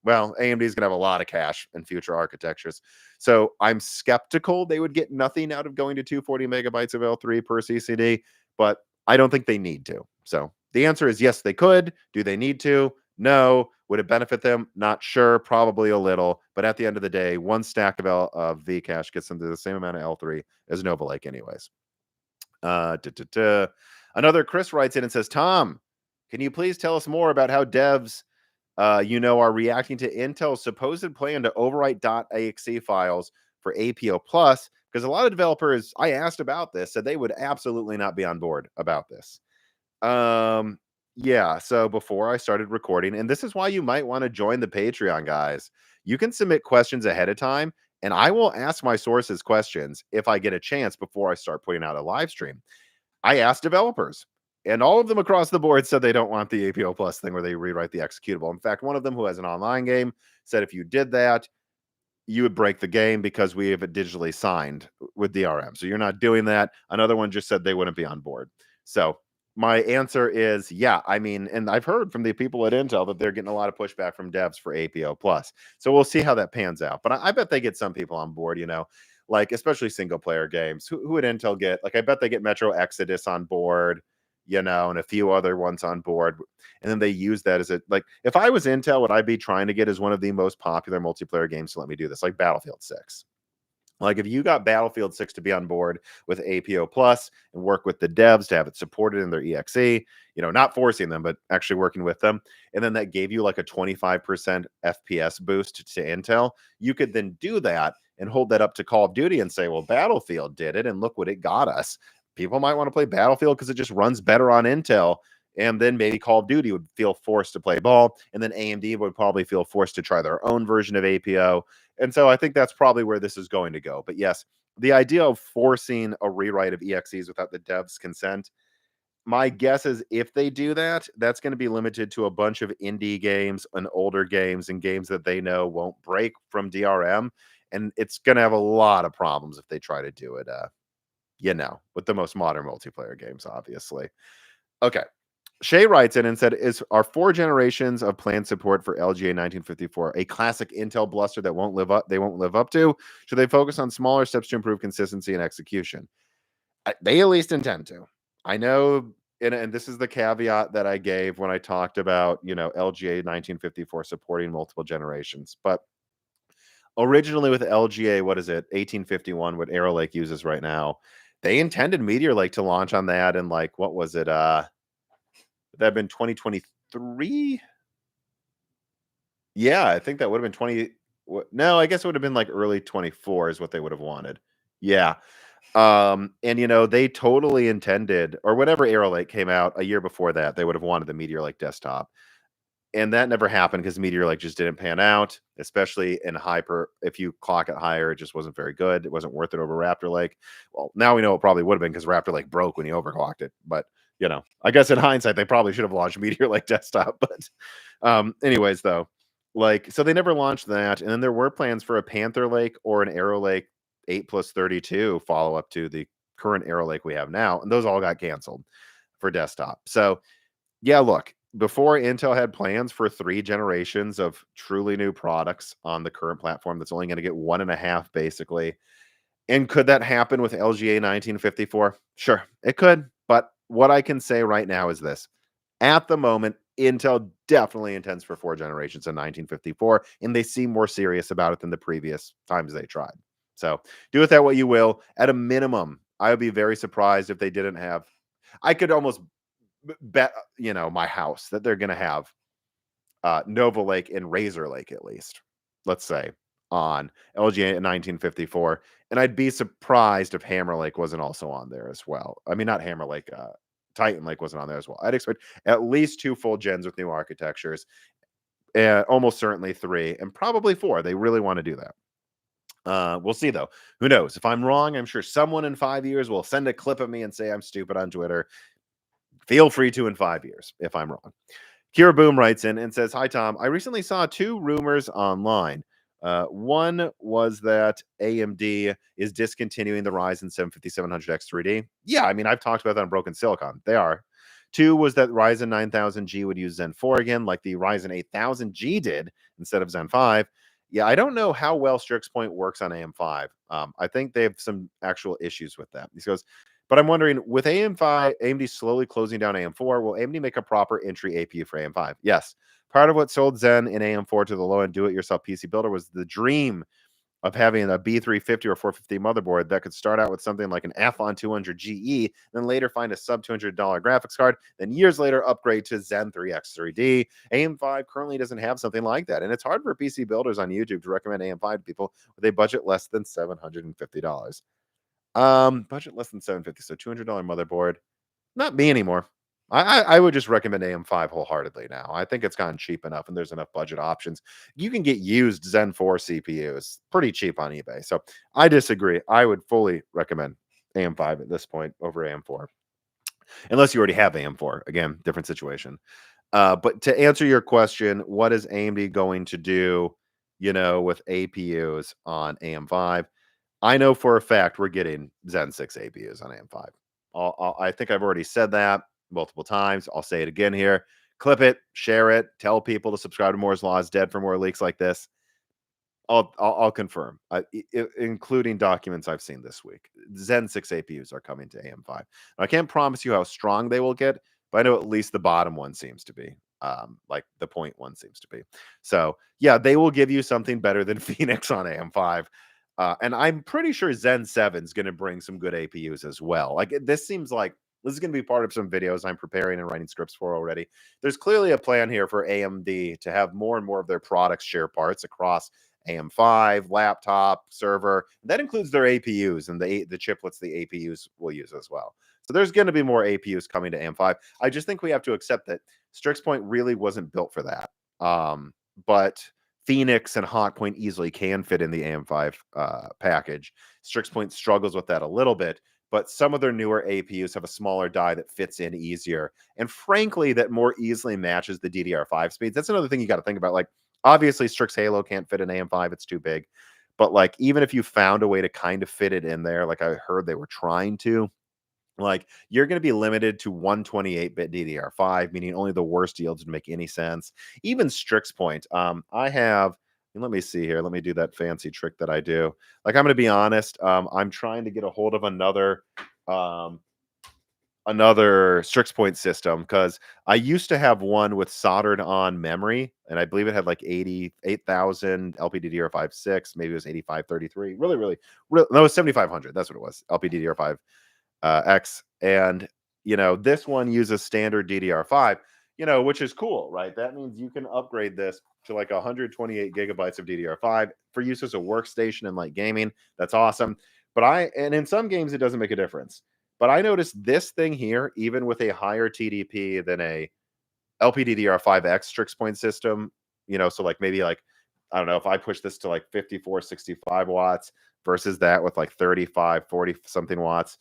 well, AMD is going to have a lot of cache in future architectures. So I'm skeptical they would get nothing out of going to 240 megabytes of L3 per CCD, but I don't think they need to. So the answer is yes, they could. Do they need to? No. Would it benefit them? Not sure. Probably a little. But at the end of the day, one stack of Vcache gets them to the same amount of L3 as Nova Lake anyways. Another Chris writes in and says, Tom, can you please tell us more about how devs are reacting to Intel's supposed plan to overwrite .exe files for APU Plus? Because a lot of developers I asked about this said they would absolutely not be on board about this. Yeah, so before I started recording, and this is why you might want to join the Patreon, guys. You can submit questions ahead of time, and I will ask my sources questions if I get a chance before I start putting out a live stream. I asked developers, and all of them across the board said they don't want the APU Plus thing where they rewrite the executable. In fact, one of them who has an online game said if you did that, you would break the game because we have it digitally signed with DRM. So you're not doing that. Another one just said they wouldn't be on board. So my answer is, yeah, I mean, and I've heard from the people at Intel that they're getting a lot of pushback from devs for APU Plus. So we'll see how that pans out. But I bet they get some people on board, like especially single player games. Who would Intel get? Like, I bet they get Metro Exodus on board, and a few other ones on board. And then they use that as if I was Intel, what I'd be trying to get is one of the most popular multiplayer games to let me do this, like Battlefield 6. Like, if you got Battlefield 6 to be on board with APU Plus and work with the devs to have it supported in their EXE, not forcing them, but actually working with them, and then that gave you like a 25% FPS boost to Intel, you could then do that and hold that up to Call of Duty and say, well, Battlefield did it, and look what it got us. People might want to play Battlefield because it just runs better on Intel. And then maybe Call of Duty would feel forced to play ball. And then AMD would probably feel forced to try their own version of APU. And so I think that's probably where this is going to go. But yes, the idea of forcing a rewrite of EXEs without the devs' consent, my guess is if they do that, that's going to be limited to a bunch of indie games and older games and games that they know won't break from DRM. And it's going to have a lot of problems if they try to do it, with the most modern multiplayer games, obviously. Okay. Shay writes in and said, are 4 generations of planned support for LGA 1954 a classic Intel bluster that they won't live up to? Should they focus on smaller steps to improve consistency and execution? They at least intend to. I know, and this is the caveat that I gave when I talked about, LGA 1954 supporting multiple generations. But originally with LGA, what is it? 1851, what Arrow Lake uses right now. They intended Meteor Lake to launch on that in like, what was it? That had been 2023. Yeah, I think that would have been 20. No, I guess it would have been like early 24 is what they would have wanted. Yeah. And they totally intended, or whenever Arrow Lake came out a year before that, they would have wanted the Meteor Lake desktop. And that never happened because Meteor Lake just didn't pan out, especially in hyper. If you clock it higher, it just wasn't very good. It wasn't worth it over Raptor Lake. Well, now we know it probably would have been because Raptor Lake broke when you overclocked it. But I guess in hindsight, they probably should have launched Meteor Lake desktop. But anyways, though, so they never launched that. And then there were plans for a Panther Lake or an Arrow Lake 8+32 follow up to the current Arrow Lake we have now, and those all got canceled for desktop. So yeah, look, before Intel had plans for 3 generations of truly new products on the current platform that's only going to get 1.5 basically. And could that happen with LGA 1954? Sure, it could. But what I can say right now is this. At the moment, Intel definitely intends for 4 generations in 1954, and they seem more serious about it than the previous times they tried. So do with that what you will. At a minimum, I would be very surprised if they didn't have. I could almost bet my house that they're going to have Nova Lake and Razor Lake at least, let's say, on LGA in 1954. And I'd be surprised if Hammer Lake wasn't also on there as well. I mean, not Hammer Lake, Titan Lake wasn't on there as well. I'd expect at least 2 full gens with new architectures, and almost certainly 3, and probably 4. They really want to do that. We'll see, though. Who knows? If I'm wrong, I'm sure someone in 5 years will send a clip of me and say I'm stupid on Twitter. Feel free to in 5 years if I'm wrong. Kira Boom writes in and says, "Hi, Tom. I recently saw 2 rumors online. One was that AMD is discontinuing the Ryzen 7 5700X 3D. Yeah, I mean, I've talked about that on Broken Silicon. They are. 2 was that Ryzen 9000G would use Zen 4 again, like the Ryzen 8000G did instead of Zen 5. Yeah, I don't know how well Strix Point works on AM5. I think they have some actual issues with that." He goes, "But I'm wondering, with AM5, AMD slowly closing down AM4, will AMD make a proper entry APU for AM5? Yes. Part of what sold Zen in AM4 to the low-end do-it-yourself PC builder was the dream of having a B350 or 450 motherboard that could start out with something like an Athlon 200 GE, then later find a sub $200 graphics card, then years later upgrade to Zen 3X 3D. AM5 currently doesn't have something like that, and it's hard for PC builders on YouTube to recommend AM5 to people with a budget less than $750. Budget less than $750, so $200 motherboard. Not me anymore. I would just recommend AM5 wholeheartedly now. I think it's gotten cheap enough and there's enough budget options. You can get used Zen 4 CPUs pretty cheap on eBay. So I disagree. I would fully recommend AM5 at this point over AM4. Unless you already have AM4. Again, different situation. But to answer your question, what is AMD going to do, with APUs on AM5? I know for a fact we're getting Zen 6 APUs on AM5. I think I've already said that multiple times. I'll say it again here. Clip it, share it, tell people to subscribe to Moore's Law is Dead for more leaks like this. I'll confirm, including documents I've seen this week. Zen 6 APUs are coming to AM5. I can't promise you how strong they will get, but I know at least the bottom one seems to be. Like the point one seems to be. So yeah, they will give you something better than Phoenix on AM5. And I'm pretty sure Zen 7 is going to bring some good APUs as well. Like this seems like this is going to be part of some videos I'm preparing and writing scripts for already. There's clearly a plan here for AMD to have more and more of their products share parts across AM5, laptop, server. That includes their APUs and the chiplets the APUs will use as well. So there's going to be more APUs coming to AM5. I just think we have to accept that Strix Point really wasn't built for that. But Phoenix and Hawkpoint easily can fit in the AM5 package. Strix Point struggles with that a little bit, but some of their newer APUs have a smaller die that fits in easier. And frankly, that more easily matches the DDR5 speeds. That's another thing you got to think about. Like, obviously, Strix Halo can't fit in AM5. It's too big. But like, even if you found a way to kind of fit it in there, like I heard they were trying to, like you're going to be limited to 128-bit DDR5, meaning only the worst yields would make any sense. Even Strix Point, I have. Let me see here. Let me do that fancy trick that I do. Like I'm going to be honest. I'm trying to get a hold of another another Strix Point system because I used to have one with soldered on memory, and I believe it had like 88,000 LPDDR5 6, maybe it was 8533. Really, no, it was 7500. That's what it was. LPDDR5 X. And, this one uses standard DDR5, which is cool, right? That means you can upgrade this to like 128 gigabytes of DDR5 for use as a workstation and like gaming. That's awesome. And in some games, it doesn't make a difference. But I noticed this thing here, even with a higher TDP than a LPDDR5X Strix Point system, so like maybe like, I don't know, if I push this to like 54, 65 watts versus that with like 35, 40 something watts,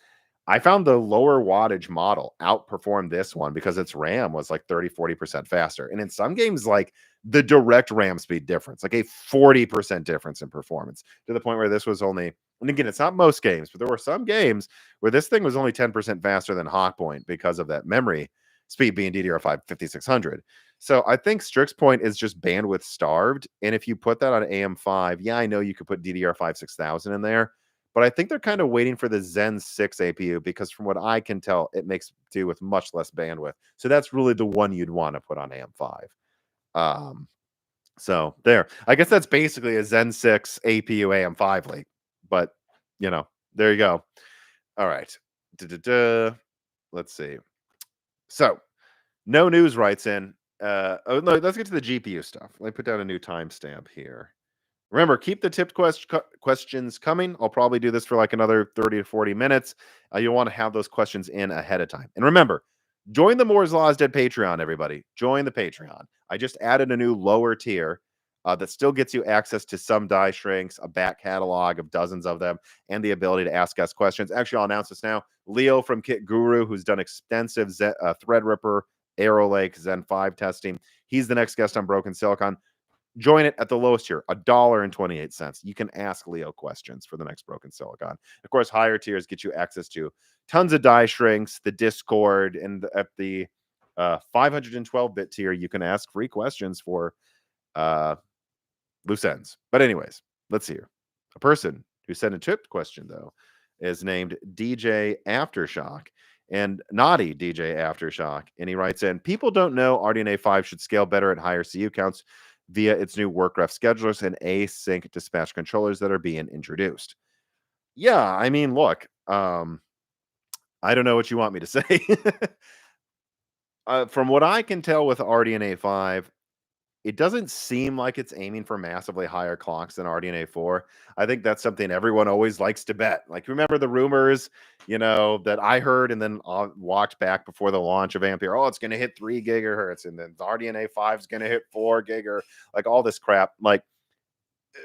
I found the lower wattage model outperformed this one because its RAM was like 30, 40% faster. And in some games, like the direct RAM speed difference, like a 40% difference in performance to the point where this was only, and again, it's not most games, but there were some games where this thing was only 10% faster than Hotpoint because of that memory speed being DDR5 5600. So I think Strix Point is just bandwidth starved. And if you put that on AM5, yeah, I know you could put DDR5 6000 in there, but I think they're kind of waiting for the Zen 6 APU because from what I can tell, it makes do with much less bandwidth. So that's really the one you'd want to put on AM5. So there. I guess that's basically a Zen 6 APU AM5 leak. But, there you go. All right. Let's see. So, No News writes in. No, let's get to the GPU stuff. Let me put down a new timestamp here. Remember, keep the tipped questions coming. I'll probably do this for like another 30 to 40 minutes. You'll want to have those questions in ahead of time. And remember, join the Moore's Law is Dead Patreon, everybody. Join the Patreon. I just added a new lower tier that still gets you access to some die shrinks, a back catalog of dozens of them, and the ability to ask us questions. Actually, I'll announce this now. Leo from Kit Guru, who's done extensive Threadripper, Arrow Lake, Zen 5 testing. He's the next guest on Broken Silicon. Join it at the lowest tier, $1.28. You can ask Leo questions for the next Broken Silicon. Of course, higher tiers get you access to tons of die shrinks, the Discord, and at the 512-bit tier, you can ask free questions for loose ends. But anyways, let's see here. A person who sent a tipped question, though, is named DJ Aftershock. And naughty DJ Aftershock. And he writes in, people don't know RDNA 5 should scale better at higher CU counts via its new work graph schedulers and async dispatch controllers that are being introduced. Yeah, I mean, look, I don't know what you want me to say. From what I can tell with RDNA 5, it doesn't seem like it's aiming for massively higher clocks than RDNA 4. I think that's something everyone always likes to bet. Like, remember the rumors, that I heard and then walked back before the launch of Ampere. Oh, it's going to hit 3 gigahertz, and then the RDNA 5 is going to hit 4 gigahertz, like all this crap. Like,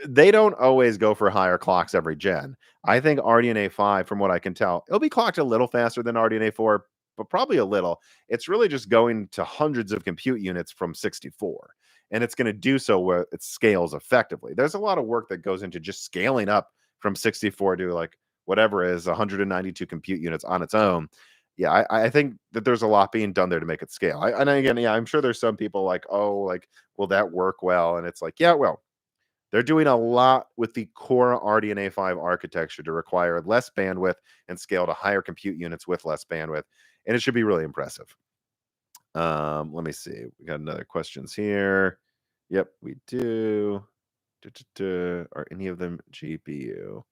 they don't always go for higher clocks every gen. I think RDNA 5, from what I can tell, it'll be clocked a little faster than RDNA 4, but probably a little. It's really just going to hundreds of compute units from 64. And it's going to do so where it scales effectively. There's a lot of work that goes into just scaling up from 64 to like whatever is 192 compute units on its own. Yeah, I think that there's a lot being done there to make it scale. And again, yeah, I'm sure there's some people like, oh, like, will that work well? And it's like, yeah, well, they're doing a lot with the core RDNA 5 architecture to require less bandwidth and scale to higher compute units with less bandwidth. And it should be really impressive. Let me see. We got another questions here. Yep, we do. Are any of them GPU?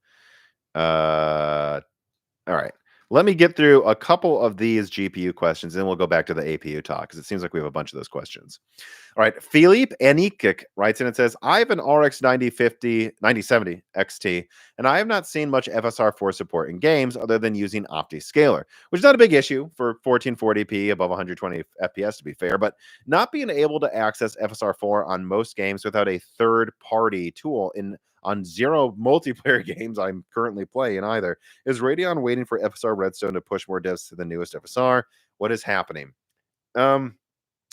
All right. Let me get through a couple of these GPU questions, and then we'll go back to the APU talk because it seems like we have a bunch of those questions. All right. Philippe Anikik writes in and says, I have an RX 9070 XT, and I have not seen much FSR4 support in games other than using OptiScaler, which is not a big issue for 1440p above 120 FPS, to be fair, but not being able to access FSR4 on most games without a third-party tool on zero multiplayer games I'm currently playing either. Is Radeon waiting for FSR Redstone to push more devs to the newest FSR? What is happening? Yeah,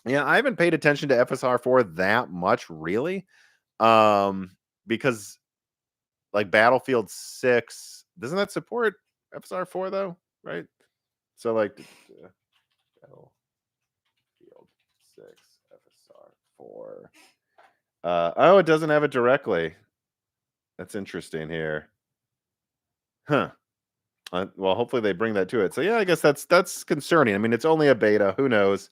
I haven't paid attention to FSR4 that much, really. Because like Battlefield 6, doesn't that support FSR4 though? Right? So like Battlefield 6 FSR4. Oh, it doesn't have it directly. That's interesting here. Huh. Well, hopefully they bring that to it. So yeah, I guess that's concerning. I mean, it's only a beta. Who knows?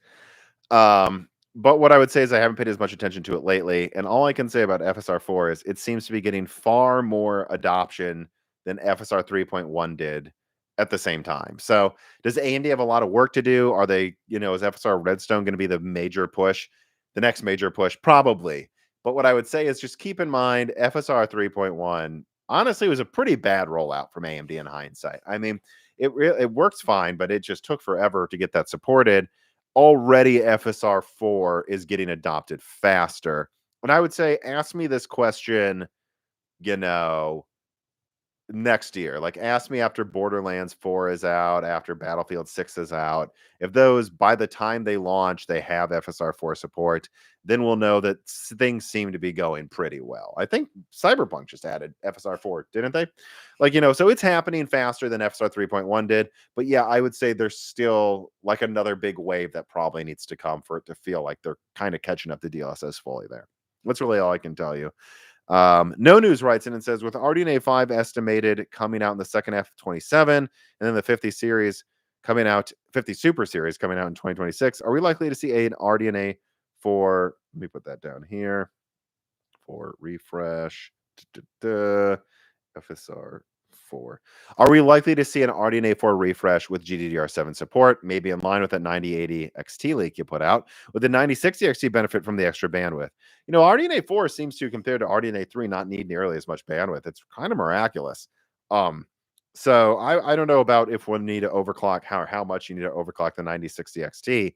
But what I would say is I haven't paid as much attention to it lately, and all I can say about FSR4 is it seems to be getting far more adoption than FSR 3.1 did at the same time. So, does AMD have a lot of work to do? Are they, is FSR Redstone going to be the major push, the next major push? Probably. But what I would say is just keep in mind FSR 3.1 honestly was a pretty bad rollout from AMD in hindsight. I mean, it works fine, but it just took forever to get that supported. Already FSR4 is getting adopted faster. And I would say, ask me this question, you know, next year. Like, ask me after Borderlands 4 is out, after Battlefield 6 is out. If those, by the time they launch, they have FSR4 support, then we'll know that things seem to be going pretty well. I think Cyberpunk just added FSR4, didn't they? Like, so it's happening faster than FSR 3.1 did. But yeah, I would say there's still like another big wave that probably needs to come for it to feel like they're kind of catching up the DLSS fully there. That's really all I can tell you. No News writes in and says, with RDNA 5 estimated coming out in the second half of 27, and then the 50 series coming out, 50 Super Series coming out in 2026, are we likely to see an RDNA for, let me put that down here, for refresh, FSR 4. Are we likely to see an RDNA 4 refresh with GDDR7 support, maybe in line with that 9080 XT leak you put out? Would the 9060 XT benefit from the extra bandwidth? RDNA 4 seems to, compared to RDNA 3, not need nearly as much bandwidth. It's kind of miraculous. So I don't know about if we'll need to overclock, how much you need to overclock the 9060 XT.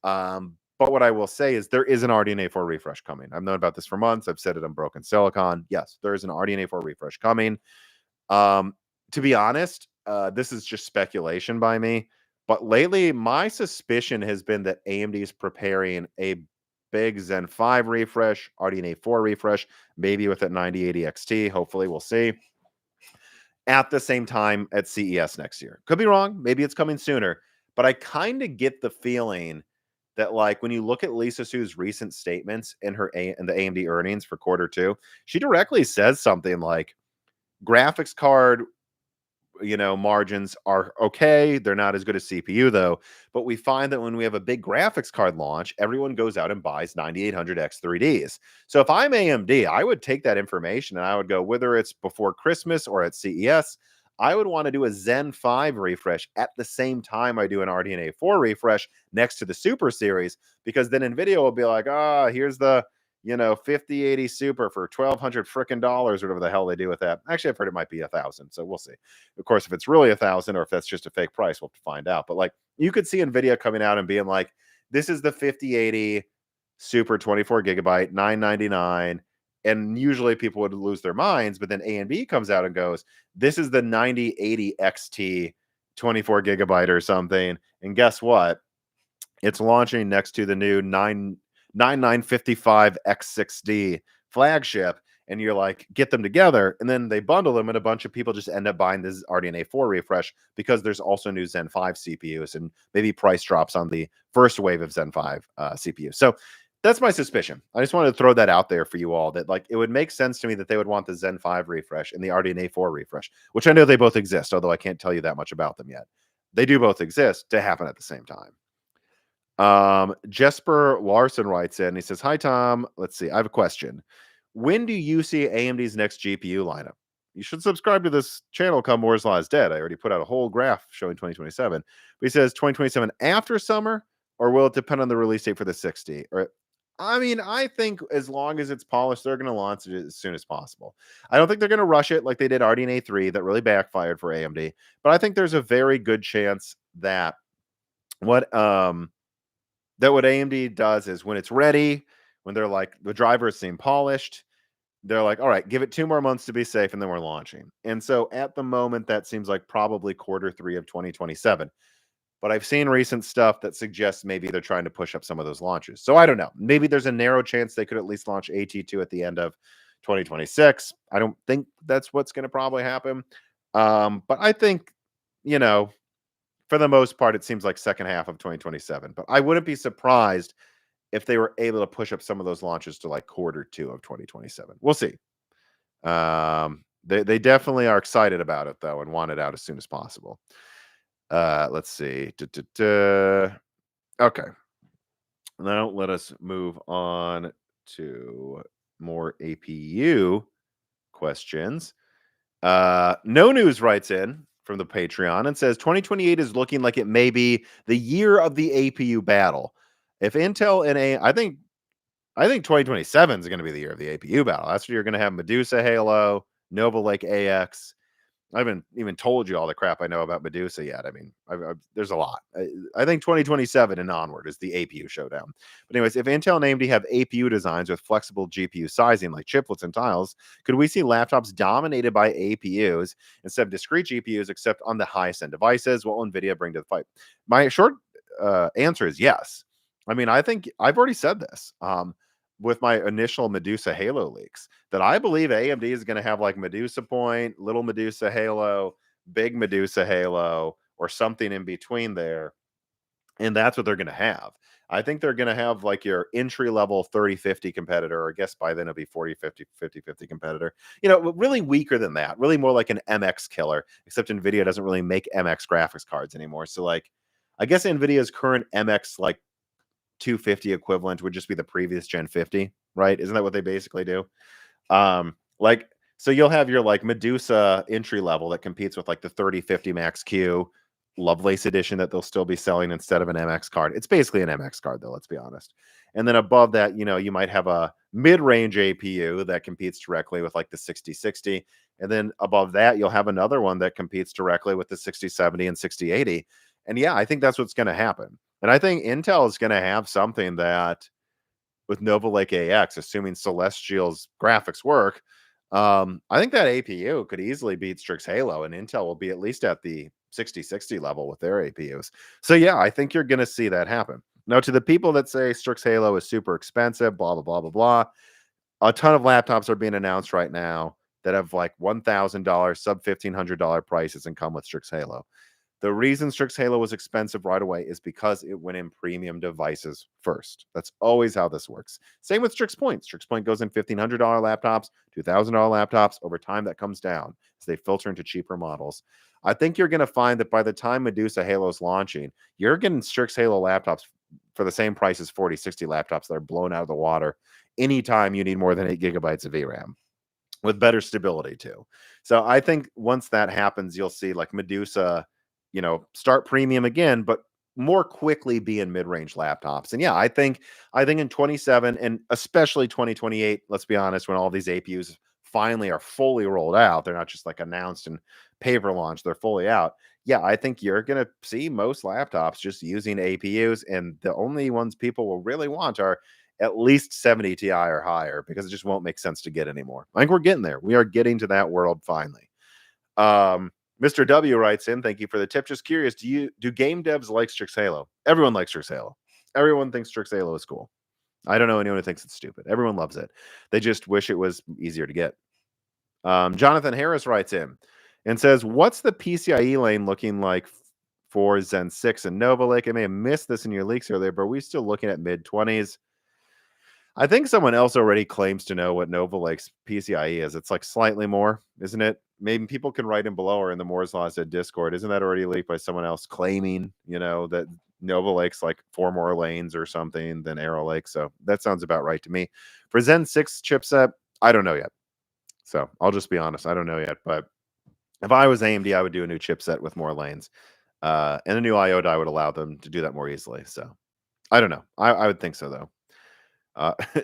But what I will say is there is an RDNA 4 refresh coming. I've known about this for months. I've said it on Broken Silicon. Yes, there is an RDNA 4 refresh coming. To be honest, this is just speculation by me. But lately, my suspicion has been that AMD is preparing a big Zen 5 refresh, RDNA 4 refresh, maybe with that 9080 XT. Hopefully, we'll see. At the same time at CES next year. Could be wrong. Maybe it's coming sooner. But I kind of get the feeling that, like, when you look at Lisa Su's recent statements in the AMD earnings for quarter 2, she directly says something like, graphics card margins are okay. They're not as good as CPU though. But we find that when we have a big graphics card launch, everyone goes out and buys 9800X 3Ds. So if I'm AMD, I would take that information and I would go, whether it's before Christmas or at CES, I would want to do a Zen 5 refresh at the same time I do an RDNA 4 refresh next to the Super Series, because then NVIDIA will be like, here's the 5080 Super for $1,200 frickin' dollars, whatever the hell they do with that. Actually, I've heard it might be 1,000, so we'll see. Of course, if it's really 1,000 or if that's just a fake price, we'll have to find out. But like, you could see NVIDIA coming out and being like, this is the 5080 Super 24 gigabyte, $999. And usually people would lose their minds, but then AMD comes out and goes, this is the 9080 XT 24 gigabyte or something. And guess what? It's launching next to the new 9955 X6D flagship, and you're like, get them together, and then they bundle them, and a bunch of people just end up buying this RDNA 4 refresh because there's also new Zen 5 CPUs, and maybe price drops on the first wave of Zen 5 CPUs. So that's my suspicion. I just wanted to throw that out there for you all, that like it would make sense to me that they would want the Zen 5 refresh and the RDNA 4 refresh, which I know they both exist, although I can't tell you that much about them yet. They do both exist to happen at the same time. Jesper Larson writes in. He says, hi, Tom. Let's see. I have a question. When do you see AMD's next GPU lineup? You should subscribe to this channel come Moore's Law is Dead. I already put out a whole graph showing 2027. But he says 2027 after summer, or will it depend on the release date for the 60? Or, I mean, I think as long as it's polished, they're going to launch it as soon as possible. I don't think they're going to rush it like they did RDNA 3. That really backfired for AMD. But I think there's a very good chance that what AMD does is when it's ready, when they're like, the drivers seem polished, they're like, all right, give it 2 more months to be safe, and then we're launching. And so at the moment, that seems like probably quarter 3 of 2027. But I've seen recent stuff that suggests maybe they're trying to push up some of those launches. So I don't know. Maybe there's a narrow chance they could at least launch AT2 at the end of 2026. I don't think that's what's going to probably happen. But I think, for the most part, it seems like second half of 2027. But I wouldn't be surprised if they were able to push up some of those launches to like quarter 2 of 2027. We'll see. They definitely are excited about it though and want it out as soon as possible. Let's see. Okay. Now let us move on to more APU questions. No News writes in from the Patreon and says 2028 is looking like it may be the year of the APU battle. If Intel and I think 2027 is going to be the year of the APU battle. That's where you're going to have Medusa Halo, Nova Lake AX. I haven't even told you all the crap I know about Medusa yet. I mean, there's a lot. I think 2027 and onward is the APU showdown. But anyways, if Intel and AMD have APU designs with flexible GPU sizing like chiplets and tiles, could we see laptops dominated by APUs instead of discrete GPUs, except on the highest end devices? What will NVIDIA bring to the fight? My short answer is yes. I mean, I think I've already said this. With my initial Medusa Halo leaks, that I believe AMD is going to have like Medusa Point, Little Medusa Halo, Big Medusa Halo, or something in between there. And that's what they're going to have. I think they're going to have like your entry level 3050 competitor, or I guess by then it'll be 4050, 5050 competitor. Really weaker than that, really more like an MX killer, except NVIDIA doesn't really make MX graphics cards anymore. So, like, I guess NVIDIA's current MX like 250 equivalent would just be the previous Gen 50, right? Isn't that what they basically do? Like, so you'll have your like Medusa entry level that competes with like the 3050 Max Q Lovelace edition that they'll still be selling instead of an MX card. It's basically an MX card though, let's be honest. And then above that, you might have a mid-range APU that competes directly with like the 6060. And then above that, you'll have another one that competes directly with the 6070 and 6080. And yeah, I think that's what's going to happen. And I think Intel is going to have something that with Nova Lake AX, assuming Celestial's graphics work, I think that APU could easily beat Strix Halo, and Intel will be at least at the 6060 level with their APUs. So yeah, I think you're going to see that happen. Now, to the people that say Strix Halo is super expensive, blah blah blah blah blah, a ton of laptops are being announced right now that have like $1,000 sub $1,500 prices and come with Strix Halo. The reason Strix Halo was expensive right away is because it went in premium devices first. That's always how this works. Same with Strix Point. Strix Point goes in $1,500 laptops, $2,000 laptops. Over time, that comes down as they filter into cheaper models. I think you're going to find that by the time Medusa Halo is launching, you're getting Strix Halo laptops for the same price as 4060 laptops that are blown out of the water anytime you need more than 8 gigabytes of VRAM with better stability too. So I think once that happens, you'll see like Medusa start premium again, but more quickly be in mid-range laptops. And yeah, I think in 27 and especially 2028, let's be honest, when all these APUs finally are fully rolled out, they're not just like announced and paper launch, they're fully out. Yeah, I think you're going to see most laptops just using APUs, and the only ones people will really want are at least 70 Ti or higher, because it just won't make sense to get anymore. I think we're getting there. We are getting to that world finally. Mr. W writes in, thank you for the tip. Just curious, do game devs like Strix Halo? Everyone likes Strix Halo. Everyone thinks Strix Halo is cool. I don't know anyone who thinks it's stupid. Everyone loves it. They just wish it was easier to get. Jonathan Harris writes in and says, what's the PCIe lane looking like for Zen 6 and Nova Lake? I may have missed this in your leaks earlier, but are we still looking at mid-20s? I think someone else already claims to know what Nova Lake's PCIe is. It's like slightly more, isn't it? Maybe people can write in below or in the Moore's Law said Discord. Isn't that already leaked by someone else claiming, that Nova Lake's like 4 more lanes or something than Arrow Lake? So that sounds about right to me. For Zen 6 chipset, I don't know yet. So I'll just be honest. I don't know yet. But if I was AMD, I would do a new chipset with more lanes. And a new IO die would allow them to do that more easily. So I don't know. I would think so, though.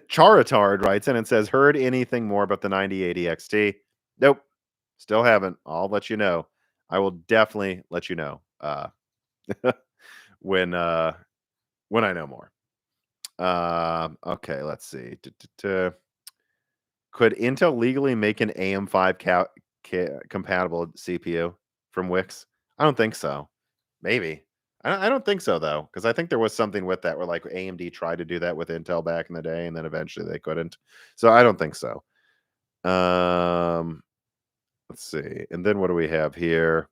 Charitard writes in and says, heard anything more about the 9080 XT? Nope. Still haven't. I'll let you know. I will definitely let you know when I know more. Okay, let's see. Could Intel legally make an AM5 compatible CPU from Wix? I don't think so. Maybe. I don't think so, though, because I think there was something with that where like AMD tried to do that with Intel back in the day, and then eventually they couldn't. So I don't think so. Let's see. And then what do we have here?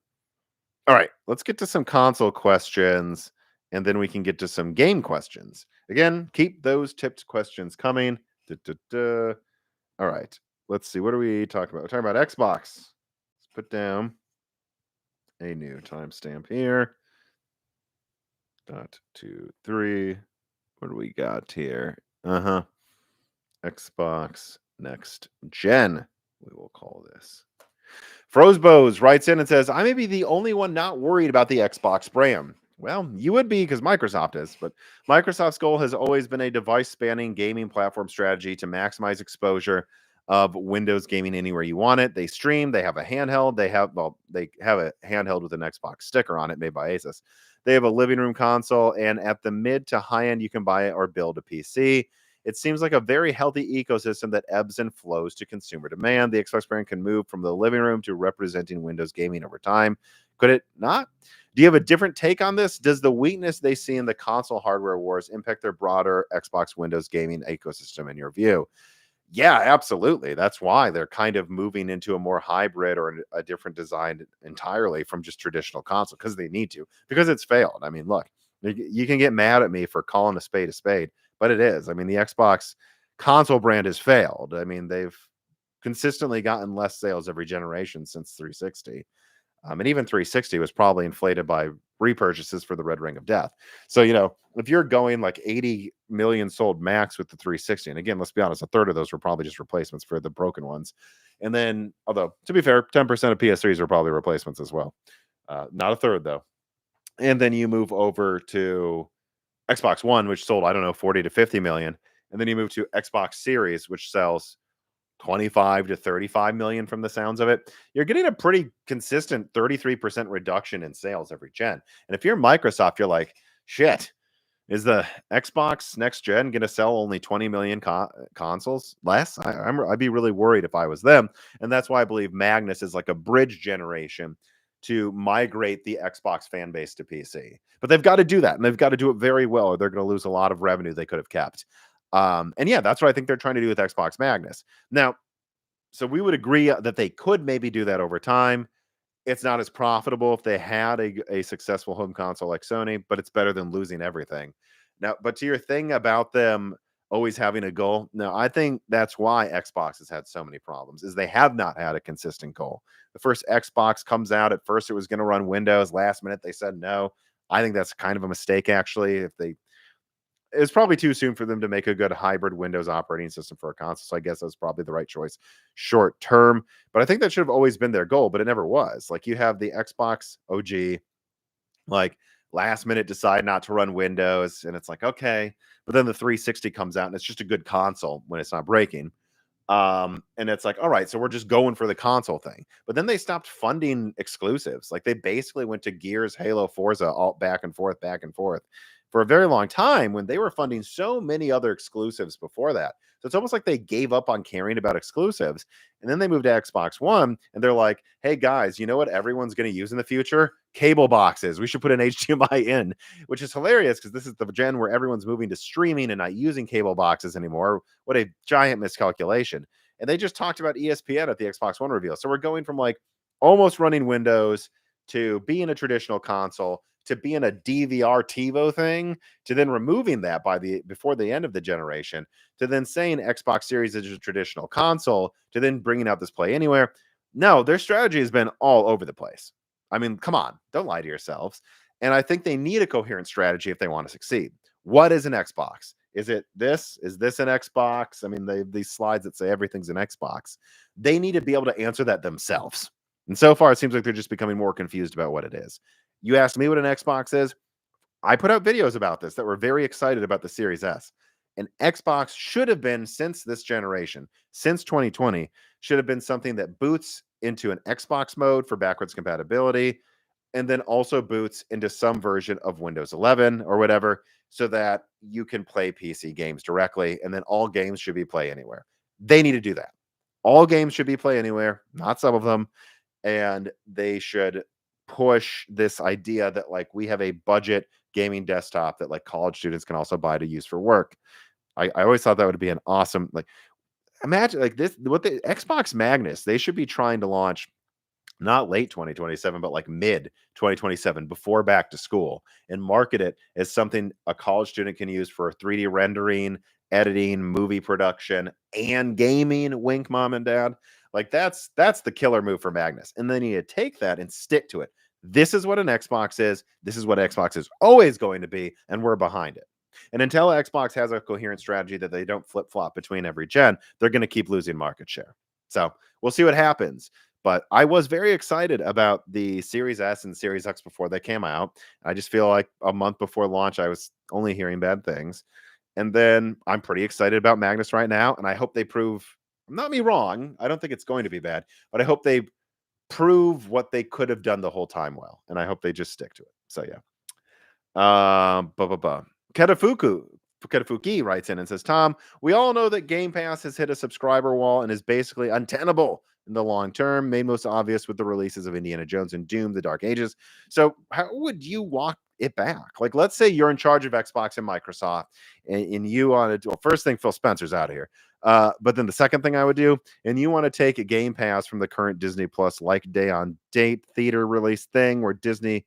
All right, let's get to some console questions, and then we can get to some game questions. Again, keep those tipped questions coming. All right. let's see. What are we talking about? We're talking about Xbox. Let's put down a new timestamp here. Dot 2 3. What do we got here? Xbox Next Gen, we will call this. Frosebos writes in and says, I may be the only one not worried about the Xbox brand. Well, you would be because Microsoft is, but Microsoft's goal has always been a device spanning gaming platform strategy to maximize exposure of Windows gaming anywhere you want it. They stream, they have a handheld, they have a handheld with an Xbox sticker on it made by Asus. They have a living room console, and at the mid to high end, you can buy it or build a PC. It seems like a very healthy ecosystem that ebbs and flows to consumer demand. The Xbox brand can move from the living room to representing Windows gaming over time. Could it not? Do you have a different take on this? Does the weakness they see in the console hardware wars impact their broader Xbox Windows gaming ecosystem in your view? Yeah, absolutely. That's why they're kind of moving into a more hybrid or a different design entirely from just traditional console because they need to, because it's failed. I mean, look, you can get mad at me for calling a spade, but it is. I mean, the Xbox console brand has failed. I mean, they've consistently gotten less sales every generation since 360. And even 360 was probably inflated by repurchases for the Red Ring of Death. So, if you're going like 80 million sold max with the 360, and again, let's be honest, a third of those were probably just replacements for the broken ones. And then, although to be fair, 10% of PS3s are probably replacements as well. Not a third, though. And then you move over to Xbox One, which sold, I don't know, 40 to 50 million. And then you move to Xbox Series, which sells 25 to 35 million from the sounds of it. You're getting a pretty consistent 33% reduction in sales every gen. And if you're Microsoft, you're like, shit, is the Xbox next gen going to sell only 20 million consoles less? I'd be really worried if I was them. And that's why I believe Magnus is like a bridge generation to migrate the Xbox fan base to PC. But they've got to do that, and they've got to do it very well, or they're going to lose a lot of revenue they could have kept. And yeah, that's what I think they're trying to do with Xbox Magnus. Now, so we would agree that they could maybe do that over time. It's not as profitable if they had a successful home console like Sony, but it's better than losing everything. Now, but to your thing about them always having a goal, no, I think that's why Xbox has had so many problems, is they have not had a consistent goal. The first Xbox comes out, at first it was going to run Windows. Last minute, they said no. I think that's kind of a mistake, actually. It was probably too soon for them to make a good hybrid Windows operating system for a console. So I guess that's probably the right choice short term. But I think that should have always been their goal, but it never was. Like, you have the Xbox OG, like, last minute decide not to run Windows, and it's like, okay. But then the 360 comes out and it's just a good console when it's not breaking. And it's like, all right, so we're just going for the console thing. But then they stopped funding exclusives. Like, they basically went to Gears, Halo, Forza, all back and forth for a very long time, when they were funding so many other exclusives before that. So it's almost like they gave up on caring about exclusives. And then they moved to Xbox One, and they're like, hey guys, you know what everyone's going to use in the future? Cable boxes. We should put an HDMI in, which is hilarious because this is the gen where everyone's moving to streaming and not using cable boxes anymore. What a giant miscalculation. And they just talked about ESPN at the Xbox One reveal. So we're going from like almost running Windows to being a traditional console to being a DVR TiVo thing, to then removing that before the end of the generation, to then saying Xbox Series is a traditional console, to then bringing out this Play Anywhere. No, their strategy has been all over the place. I mean, come on, don't lie to yourselves. And I think they need a coherent strategy if they want to succeed. What is an Xbox? Is it this? Is this an Xbox? I mean, these slides that say everything's an Xbox. They need to be able to answer that themselves. And so far, it seems like they're just becoming more confused about what it is. You asked me what an Xbox is. I put out videos about this that were very excited about the Series S. An Xbox should have been, since this generation, since 2020, should have been something that boots into an Xbox mode for backwards compatibility, and then also boots into some version of Windows 11 or whatever, so that you can play PC games directly, and then all games should be Play Anywhere. They need to do that. All games should be Play Anywhere, not some of them. And they should push this idea that, like, we have a budget gaming desktop that, like, college students can also buy to use for work. I always thought that would be an awesome, like, imagine like this, what the Xbox Magnus, they should be trying to launch not late 2027, but like mid 2027, before back to school, and market it as something a college student can use for 3D rendering editing, movie production, and gaming. Wink, mom and dad. Like that's the killer move for Magnus. And then you take that and stick to it. This is what an Xbox is. This is what Xbox is always going to be, and we're behind it. And until Xbox has a coherent strategy that they don't flip-flop between every gen, they're going to keep losing market share. So we'll see what happens. But I was very excited about the Series S and Series X before they came out. I just feel like a month before launch, I was only hearing bad things. And then I'm pretty excited about Magnus right now. And I hope they prove, not me wrong, I don't think it's going to be bad, but I hope they prove what they could have done the whole time well. And I hope they just stick to it. So yeah. Ketafuki writes in and says, Tom, we all know that Game Pass has hit a subscriber wall and is basically untenable in the long term, made most obvious with the releases of Indiana Jones and Doom, The Dark Ages. So how would you walk it back? Like, let's say you're in charge of Xbox and Microsoft, and you want to, well, first thing, Phil Spencer's out of here. But then the second thing I would do, and you want to take a Game Pass from the current Disney Plus like day on date theater release thing where Disney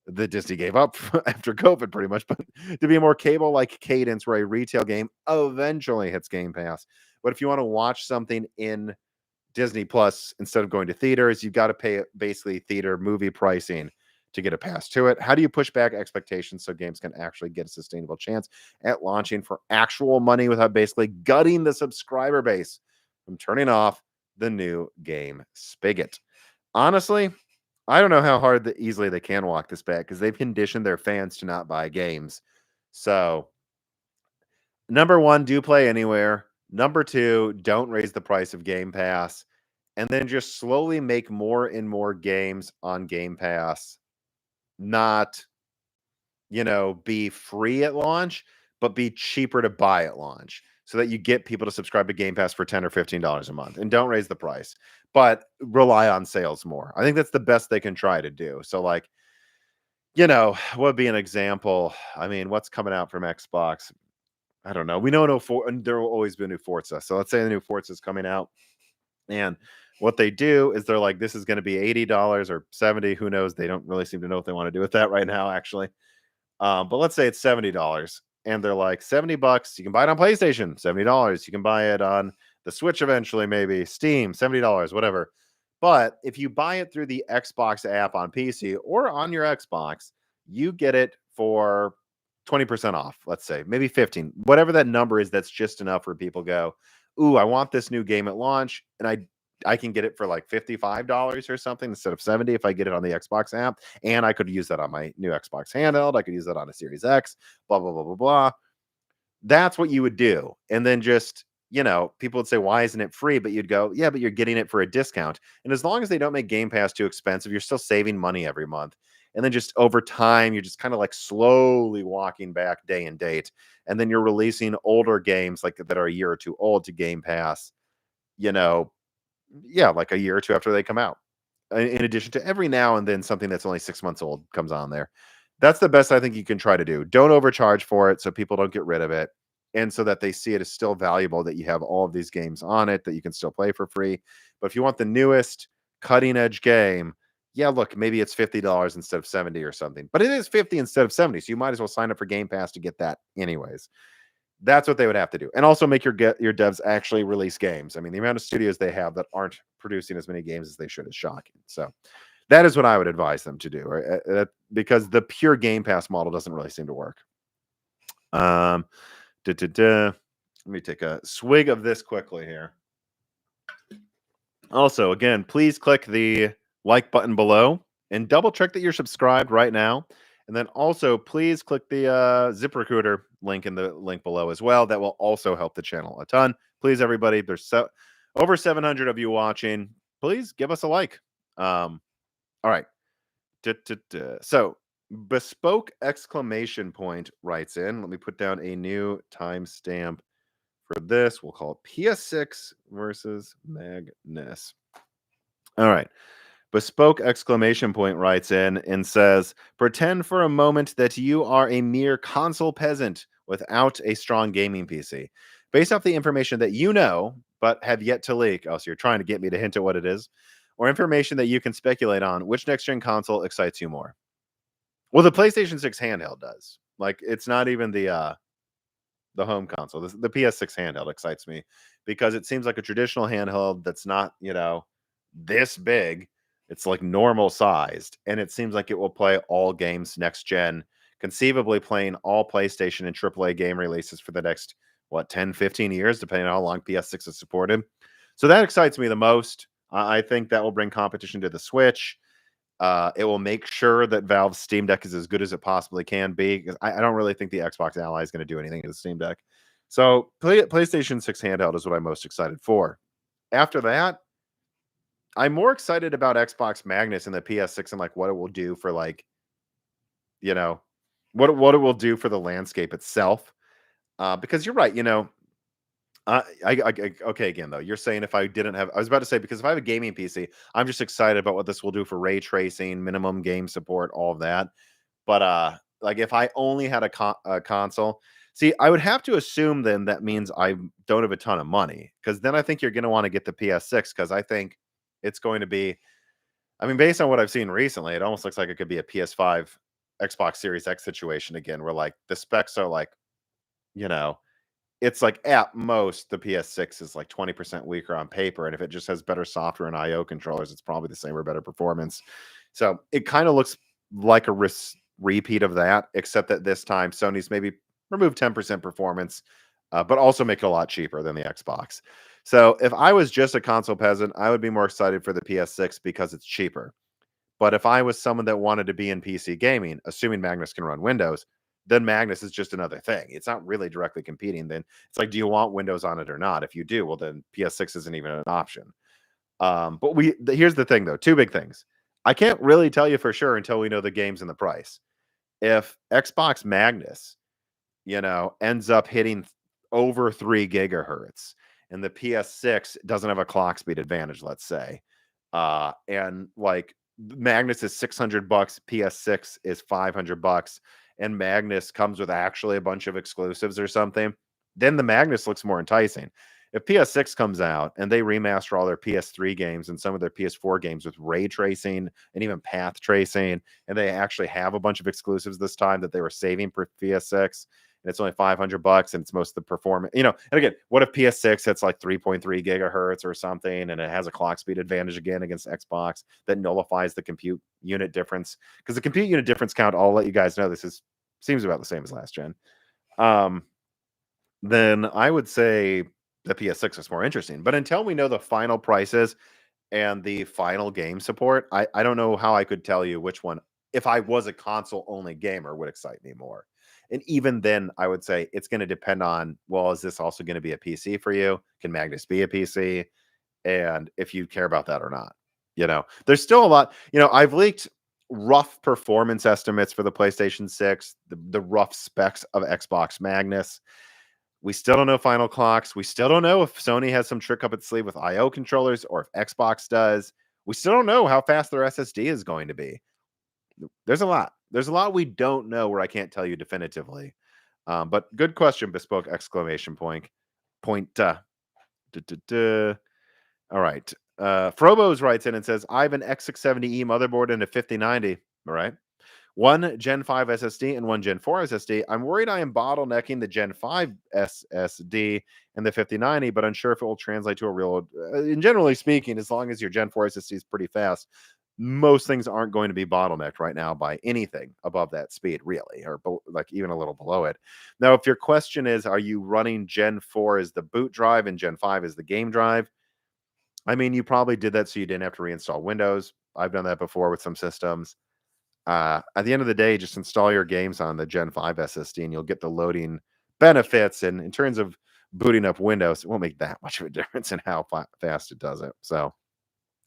gave up after COVID pretty much, but to be a more cable-like cadence where a retail game eventually hits Game Pass. But if you want to watch something in Disney Plus instead of going to theaters, you've got to pay basically theater movie pricing to get a pass to it. How do you push back expectations so games can actually get a sustainable chance at launching for actual money without basically gutting the subscriber base from turning off the new game spigot? Honestly, I don't know how easily they can walk this back because they've conditioned their fans to not buy games. So, number one, do play anywhere. Number two, don't raise the price of Game Pass. And then just slowly make more and more games on Game Pass. Not, be free at launch, but be cheaper to buy at launch so that you get people to subscribe to Game Pass for $10 or $15 a month. And don't raise the price, but rely on sales more. I think that's the best they can try to do. So, like, what would be an example? I mean, what's coming out from Xbox? I don't know. We know there will always be a new Forza. So let's say the new Forza is coming out, and what they do is they're like, this is going to be $80 or $70. Who knows? They don't really seem to know what they want to do with that right now, actually. But let's say it's $70, and they're like, $70. You can buy it on PlayStation, $70. You can buy it on the Switch eventually, maybe Steam, $70, whatever. But if you buy it through the Xbox app on PC or on your Xbox, you get it for 20% off, let's say, maybe 15, whatever that number is. That's just enough where people go, ooh, I want this new game at launch, and I can get it for like $55 or something instead of 70 if I get it on the Xbox app. And I could use that on my new Xbox handheld. I could use that on a Series X, blah, blah, blah, blah, blah. That's what you would do. And then just, people would say, why isn't it free? But you'd go, yeah, but you're getting it for a discount. And as long as they don't make Game Pass too expensive, you're still saving money every month. And then just over time, you're just kind of like slowly walking back day and date. And then you're releasing older games like that are a year or two old to Game Pass, like a year or two after they come out. In addition to every now and then something that's only 6 months old comes on there. That's the best I think you can try to do. Don't overcharge for it so people don't get rid of it. And so that they see it as still valuable, that you have all of these games on it that you can still play for free. But if you want the newest cutting edge game, yeah, look, maybe it's $50 instead of 70 or something. But it is 50 instead of 70. So you might as well sign up for Game Pass to get that anyways. That's what they would have to do. And also make your devs actually release games. I mean, the amount of studios they have that aren't producing as many games as they should is shocking. So that is what I would advise them to do, right? Because the pure Game Pass model doesn't really seem to work. Let me take a swig of this quickly here. Also, again, please click the like button below and double check that you're subscribed right now. And then also, please click the ZipRecruiter link in the link below as well. That will also help the channel a ton. Please, everybody, there's over 700 of you watching. Please give us a like. All right. So, Bespoke exclamation point writes in. Let me put down a new timestamp for this. We'll call it PS6 versus Magnus. All right. Bespoke exclamation point writes in and says, pretend for a moment that you are a mere console peasant without a strong gaming PC. Based off the information that you know, but have yet to leak. Oh, so you're trying to get me to hint at what it is, or information that you can speculate on, which next-gen console excites you more? Well, the PlayStation 6 handheld does. Like, it's not even the the home console. The PS6 handheld excites me because it seems like a traditional handheld that's not, this big. It's like normal sized, and it seems like it will play all games next gen, conceivably playing all PlayStation and AAA game releases for the next, 10, 15 years, depending on how long PS6 is supported. So that excites me the most. I think that will bring competition to the Switch. It will make sure that Valve's Steam Deck is as good as it possibly can be, because I don't really think the Xbox Ally is going to do anything to the Steam Deck. So PlayStation 6 handheld is what I'm most excited for. After that, I'm more excited about Xbox Magnus and the PS6 and like what it will do for you know, what it will do for the landscape itself. Because you're right, okay, again though, you're saying if I didn't have, I was about to say, because if I have a gaming PC, I'm just excited about what this will do for ray tracing, minimum game support, all of that. But like if I only had a console, see, I would have to assume then that means I don't have a ton of money, because then I think you're going to want to get the PS6, because I think it's going to be, I mean, based on what I've seen recently, it almost looks like it could be a PS5 Xbox Series X situation again, where like the specs are like, you know, it's like at most the PS6 is like 20% weaker on paper, and if it just has better software and IO controllers, it's probably the same or better performance. So it kind of looks like a repeat of that, except that this time Sony's maybe remove 10% performance, but also make it a lot cheaper than the Xbox. So if I was just a console peasant, I would be more excited for the PS6 because it's cheaper. But if I was someone that wanted to be in PC gaming, assuming Magnus can run Windows, then Magnus is just another thing. It's not really directly competing. Then it's like, do you want Windows on it or not? If you do, well, then PS6 isn't even an option. But here's the thing, though. Two big things. I can't really tell you for sure until we know the games and the price. If Xbox Magnus, ends up hitting over 3 gigahertz, and the PS6 doesn't have a clock speed advantage, let's say, and like Magnus is $600, PS6 is $500, and Magnus comes with actually a bunch of exclusives or something, then the Magnus looks more enticing. If PS6 comes out and they remaster all their PS3 games and some of their PS4 games with ray tracing and even path tracing, and they actually have a bunch of exclusives this time that they were saving for PS6, and it's only $500 and it's most of the performance, and again, what if PS6 hits like 3.3 gigahertz or something, and it has a clock speed advantage again against Xbox that nullifies the compute unit difference? Because the compute unit difference count, I'll let you guys know, seems about the same as last gen. Then I would say the PS6 is more interesting. But until we know the final prices and the final game support, I don't know how I could tell you which one, if I was a console only gamer, would excite me more. And even then, I would say it's going to depend on, well, is this also going to be a PC for you? Can Magnus be a PC? And if you care about that or not. There's still a lot. I've leaked rough performance estimates for the PlayStation 6, the rough specs of Xbox Magnus. We still don't know final clocks. We still don't know if Sony has some trick up its sleeve with IO controllers or if Xbox does. We still don't know how fast their SSD is going to be. There's a lot. There's a lot we don't know where I can't tell you definitively. But good question, Bespoke exclamation point. All right. Frobos writes in and says, I have an X670E motherboard and a 5090. All right. One Gen 5 SSD and one Gen 4 SSD. I'm worried I am bottlenecking the Gen 5 SSD and the 5090, but unsure if it will translate to a real. And generally speaking, as long as your Gen 4 SSD is pretty fast, most things aren't going to be bottlenecked right now by anything above that speed, really, or like even a little below it. Now, if your question is, are you running Gen 4 as the boot drive and Gen 5 as the game drive? I mean, you probably did that so you didn't have to reinstall Windows. I've done that before with some systems. At the end of the day, just install your games on the Gen 5 SSD and you'll get the loading benefits. And in terms of booting up Windows, it won't make that much of a difference in how fast it does it. So,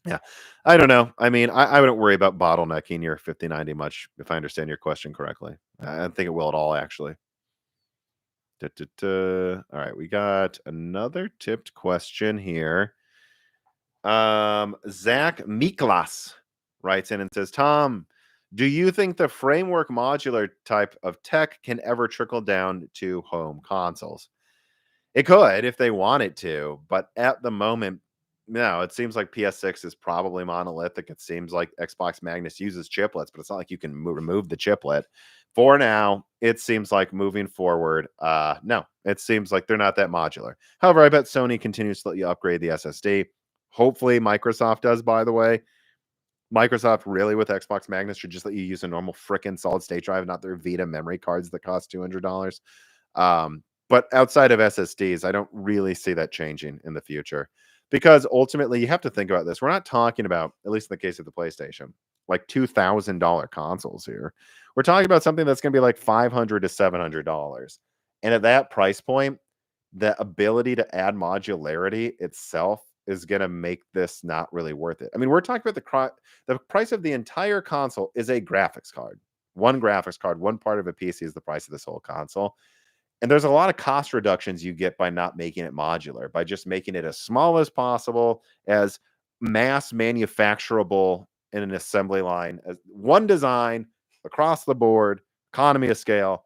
yeah, I don't know. I mean, I wouldn't worry about bottlenecking your 5090 much, if I understand your question correctly. I don't think it will at all, actually. All right, we got another tipped question here. Zach Miklas writes in and says, Tom, do you think the framework modular type of tech can ever trickle down to home consoles? It could if they want it to, but at the moment, no, it seems like PS6 is probably monolithic. It seems like Xbox Magnus uses chiplets, but it's not like you can remove the chiplet. For now, it seems like moving forward, no, it seems like they're not that modular. However, I bet Sony continues to let you upgrade the SSD. Hopefully, Microsoft does, by the way. Microsoft really with Xbox Magnus should just let you use a normal frickin' solid state drive, not their Vita memory cards that cost $200. But outside of SSDs, I don't really see that changing in the future because ultimately you have to think about this. We're not talking about, at least in the case of the PlayStation, like $2,000 consoles here. We're talking about something that's going to be like $500 to $700. And at that price point, the ability to add modularity itself is going to make this not really worth it. I mean, we're talking about the price of the entire console is a graphics card. One graphics card, one part of a PC is the price of this whole console. And there's a lot of cost reductions you get by not making it modular, by just making it as small as possible, as mass manufacturable in an assembly line, as one design across the board, economy of scale.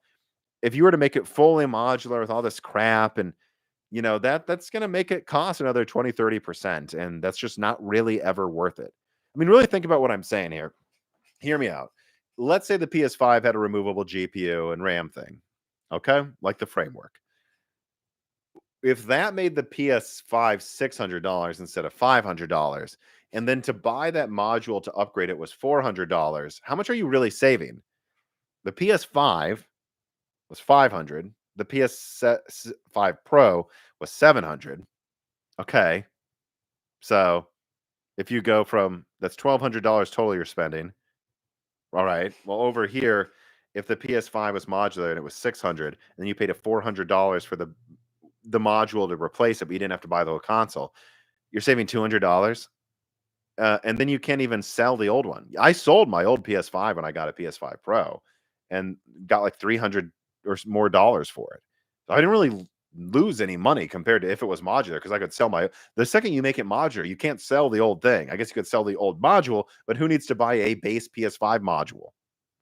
If you were to make it fully modular with all this crap and that's going to make it cost another 20-30%, and that's just not really ever worth it. I mean, really think about what I'm saying here. Hear me out. Let's say the PS5 had a removable GPU and RAM thing. Okay? Like the framework. If that made the PS5 $600 instead of $500, and then to buy that module to upgrade it was $400, how much are you really saving? The PS5 was $500. The PS5 Pro was $700. Okay. So if you go from that's $1,200 total you're spending. All right. Well, over here, if the PS5 was modular and it was $600, and then you paid a $400 for the module to replace it, but you didn't have to buy the whole console, you're saving $200. And then you can't even sell the old one. I sold my old PS5 when I got a PS5 Pro and got like $300 or more dollars for it. So I didn't really lose any money compared to if it was modular because I could sell the second you make it modular, you can't sell the old thing. I guess you could sell the old module, but who needs to buy a base PS5 module?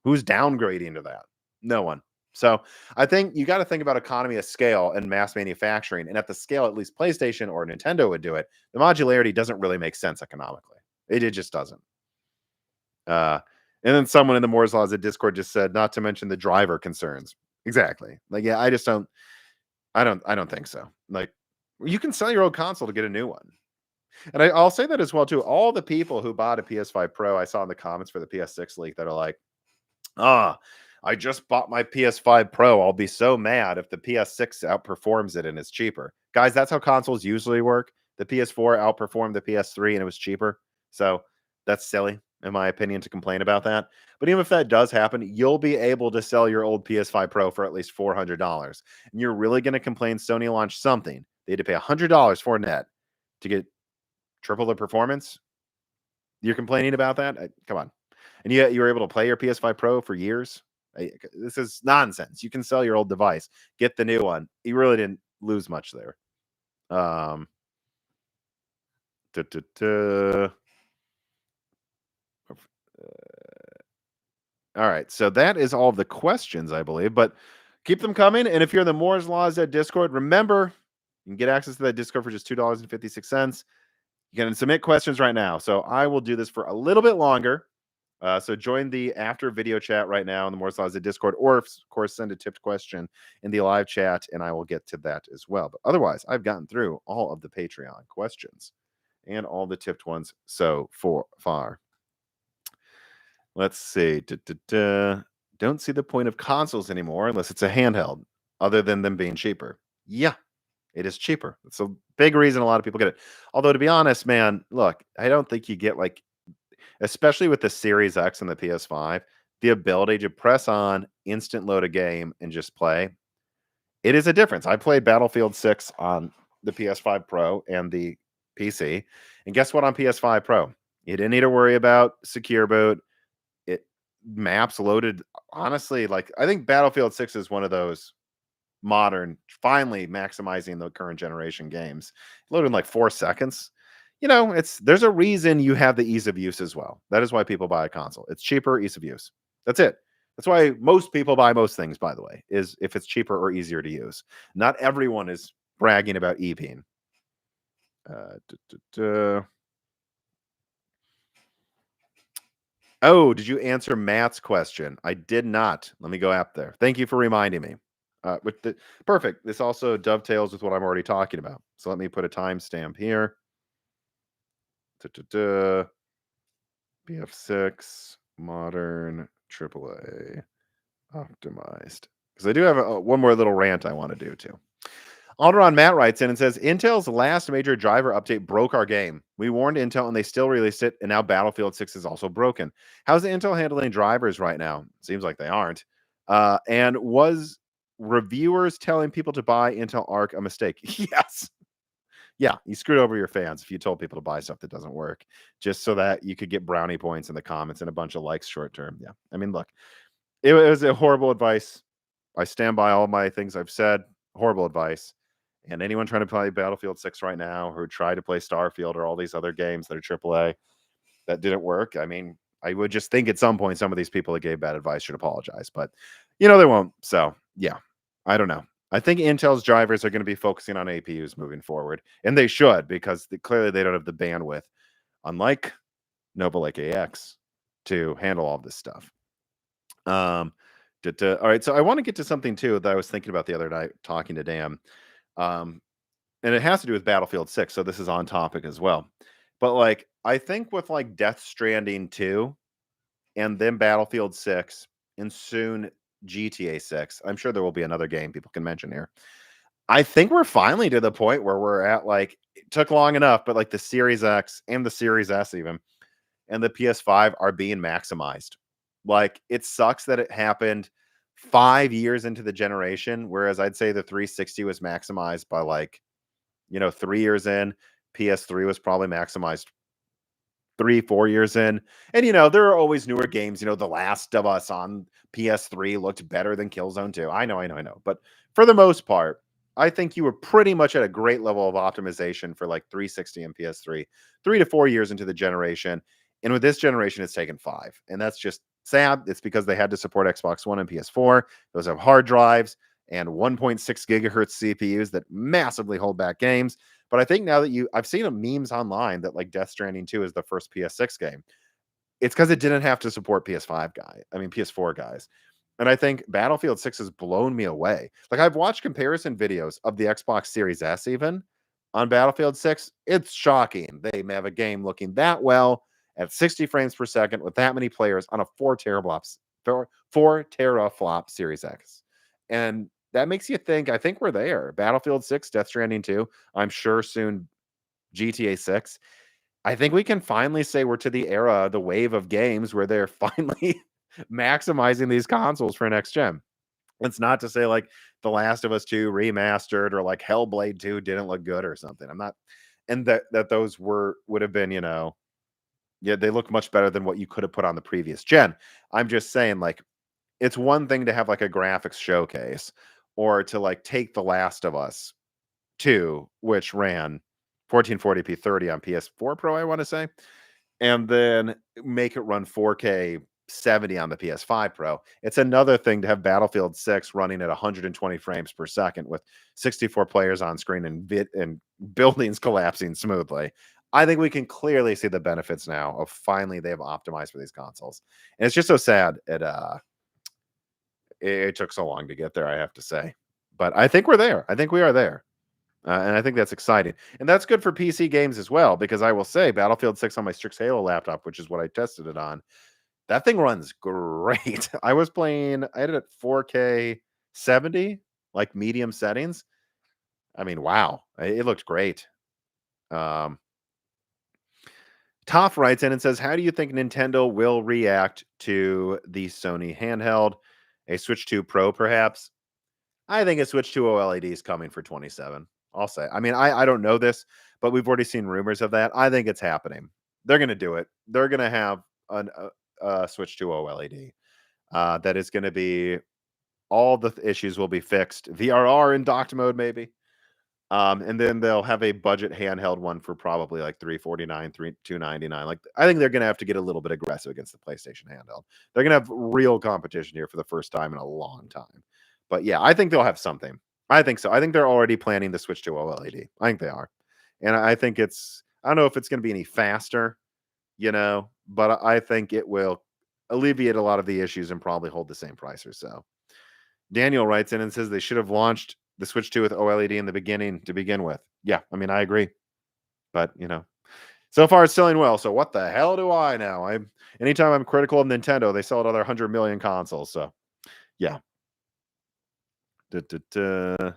Who's downgrading to that? No one. So I think you got to think about economy of scale and mass manufacturing. And at the scale, at least PlayStation or Nintendo would do it, the modularity doesn't really make sense economically. It just doesn't. And then someone in the Moore's Laws of Discord just said, not to mention the driver concerns. Exactly. Like, yeah, I don't think so. Like, you can sell your old console to get a new one. And I'll say that as well, too. All the people who bought a PS5 Pro, I saw in the comments for the PS6 leak that are like, I just bought my PS5 Pro. I'll be so mad if the PS6 outperforms it and it's cheaper. Guys, that's how consoles usually work. The PS4 outperformed the PS3 and it was cheaper. So that's silly, in my opinion, to complain about that. But even if that does happen, you'll be able to sell your old PS5 Pro for at least $400. And you're really going to complain Sony launched something they had to pay $100 for net to get triple the performance? You're complaining about that? Come on. And yet you were able to play your PS5 Pro for years? This is nonsense. You can sell your old device, get the new one. You really didn't lose much there. Um, All right, so that is all of the questions, I believe, but keep them coming. And if you're in the Moore's Laws at Discord, remember you can get access to that Discord for just $2.56. You can submit questions right now. So I will do this for a little bit longer. So join the after video chat right now in the Moore's Laws at Discord, or of course, send a tipped question in the live chat, and I will get to that as well. But otherwise, I've gotten through all of the Patreon questions and all the tipped ones so far. Let's see. Don't see the point of consoles anymore unless it's a handheld, other than them being cheaper. Yeah, it is cheaper. It's a big reason a lot of people get it. Although, to be honest, man, look, I don't think you get especially with the Series X and the PS5, the ability to press on, instant load a game, and just play. It is a difference. I played Battlefield 6 on the PS5 Pro and the PC. And guess what on PS5 Pro? You didn't need to worry about secure boot. Maps loaded. Honestly, I think Battlefield 6 is one of those modern, finally maximizing the current generation games. Loaded in like 4 seconds. There's a reason you have the ease of use as well. That is why people buy a console. It's cheaper, ease of use. That's it. That's why most people buy most things, by the way, is if it's cheaper or easier to use. Not everyone is bragging about EPing. Oh, did you answer Matt's question? I did not. Let me go up there. Thank you for reminding me. With the perfect. This also dovetails with what I'm already talking about. So let me put a timestamp here. Da-da-da. BF6 modern AAA optimized. Because I do have one more little rant I want to do too. Alderon Matt writes in and says, Intel's last major driver update broke our game. We warned Intel and they still released it, and now Battlefield 6 is also broken. How's Intel handling drivers right now? Seems like they aren't. And was reviewers telling people to buy Intel Arc a mistake? Yes. Yeah, you screwed over your fans if you told people to buy stuff that doesn't work just so that you could get brownie points in the comments and a bunch of likes short term. Yeah. I mean, look, it was a horrible advice. I stand by all my things I've said. Horrible advice. And anyone trying to play Battlefield 6 right now or try to play Starfield or all these other games that are AAA that didn't work, I mean, I would just think at some point some of these people that gave bad advice should apologize. But, they won't. So, yeah, I don't know. I think Intel's drivers are going to be focusing on APUs moving forward. And they should, because clearly they don't have the bandwidth, unlike Nova Lake AX, to handle all this stuff. All right, so I want to get to something too that I was thinking about the other night talking to Dan. And it has to do with Battlefield 6, so this is on topic as well. But like I think with like Death Stranding 2 and then Battlefield 6 and soon GTA 6, I'm sure there will be another game people can mention here. I think we're finally to the point where we're at like it took long enough, but like the Series X and the Series S even and the PS5 are being maximized. Like it sucks that it happened 5 years into the generation, whereas I'd say the 360 was maximized by like 3 years in. PS3 was probably maximized 3-4 years in. And there are always newer games. The Last of Us on PS3 looked better than Killzone 2. I know. But for the most part, I think you were pretty much at a great level of optimization for like 360 and PS3, 3 to 4 years into the generation. And with this generation, it's taken 5. And that's just sad. It's because they had to support Xbox One and PS4. Those have hard drives and 1.6 gigahertz CPUs that massively hold back games. But I think now that I've seen memes online that like Death Stranding 2 is the first PS6 game. It's because it didn't have to support PS4 guys. And I think Battlefield 6 has blown me away. Like I've watched comparison videos of the Xbox Series S even on Battlefield 6. It's shocking. They have a game looking that well at 60 frames per second with that many players on a 4 teraflop Series X. And that makes you think, I think we're there. Battlefield 6, Death Stranding 2, I'm sure soon GTA 6. I think we can finally say we're to the era, the wave of games where they're finally maximizing these consoles for next gen. It's not to say like The Last of Us 2 remastered or like Hellblade 2 didn't look good or something. I'm not, and that those would have been, yeah, they look much better than what you could have put on the previous gen. I'm just saying, like, it's one thing to have like a graphics showcase or to like take The Last of Us 2, which ran 1440p 30 on PS4 Pro, I want to say, and then make it run 4K 70 on the PS5 Pro. It's another thing to have Battlefield 6 running at 120 frames per second with 64 players on screen and buildings collapsing smoothly. I think we can clearly see the benefits now of finally they have optimized for these consoles. And it's just so sad it took so long to get there, I have to say. But I think we're there. I think we are there. And I think that's exciting. And that's good for PC games as well, because I will say Battlefield 6 on my Strix Halo laptop, which is what I tested it on, that thing runs great. I had it at 4K 70, like medium settings. I mean, wow, it looked great. Toph writes in and says, how do you think Nintendo will react to the Sony handheld? A Switch 2 Pro, perhaps? I think a Switch 2 OLED is coming for 27. I'll say. I mean, I don't know this, but we've already seen rumors of that. I think it's happening. They're going to do it. They're going to have a Switch 2 OLED. That is going to be all the issues will be fixed. VRR in docked mode, maybe. And then they'll have a budget handheld one for probably like $349, $299. Like I think they're going to have to get a little bit aggressive against the PlayStation handheld. They're going to have real competition here for the first time in a long time. But yeah, I think they'll have something. I think so. I think they're already planning the Switch to OLED. I think they are. And I think I don't know if it's going to be any faster, but I think it will alleviate a lot of the issues and probably hold the same price or so. Daniel writes in and says they should have launched the Switch 2 with OLED in the beginning to begin with. Yeah, I mean, I agree. But, so far it's selling well. So what the hell do I know? Anytime I'm critical of Nintendo, they sell another 100 million consoles. So, yeah. Da, da, da.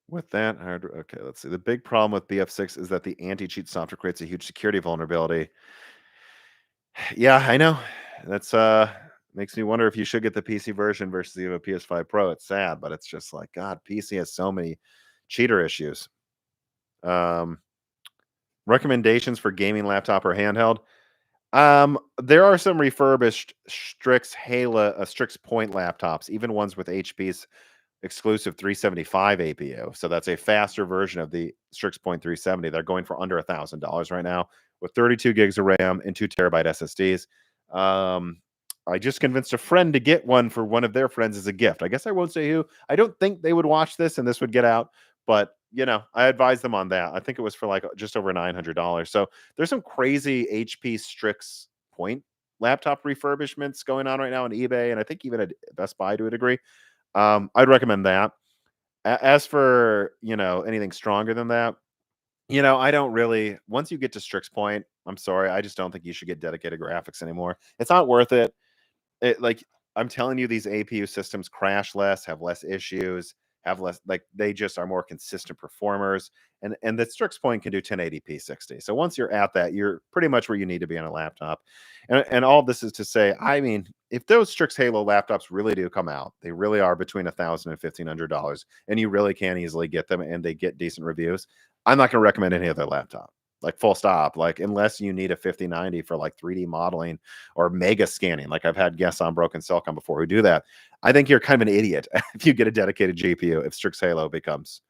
With that, okay, let's see. The big problem with BF6 is that the anti-cheat software creates a huge security vulnerability. Yeah, I know. That's makes me wonder if you should get the PC version versus the PS5 Pro. It's sad, but it's just like God, PC has so many cheater issues. Um, recommendations for gaming laptop or handheld. There are some refurbished Strix Point laptops, even ones with HP's exclusive 375 APU. So that's a faster version of the Strix Point 370. They're going for under $1,000 right now with 32 gigs of RAM and 2 TB SSDs. I just convinced a friend to get one for one of their friends as a gift. I guess I won't say who. I don't think they would watch this and this would get out, but I advised them on that. I think it was for like just over $900. So there's some crazy HP Strix Point laptop refurbishments going on right now on eBay, and I think even at Best Buy to a degree. I'd recommend that. As for, anything stronger than that, I don't really, once you get to Strix Point, I'm sorry, I just don't think you should get dedicated graphics anymore. It's not worth it. Like, I'm telling you, these APU systems crash less, have less issues, have less, like, they just are more consistent performers. And the Strix Point can do 1080p 60. So once you're at that, you're pretty much where you need to be on a laptop. And all this is to say, I mean, if those Strix Halo laptops really do come out, they really are between $1,000 and $1,500, and you really can easily get them and they get decent reviews. I'm not going to recommend any other laptop. Like, full stop. Like, unless you need a 5090 for like 3D modeling or mega scanning, like I've had guests on Broken Cellcom before who do that. I think you're kind of an idiot if you get a dedicated GPU if Strix Halo becomes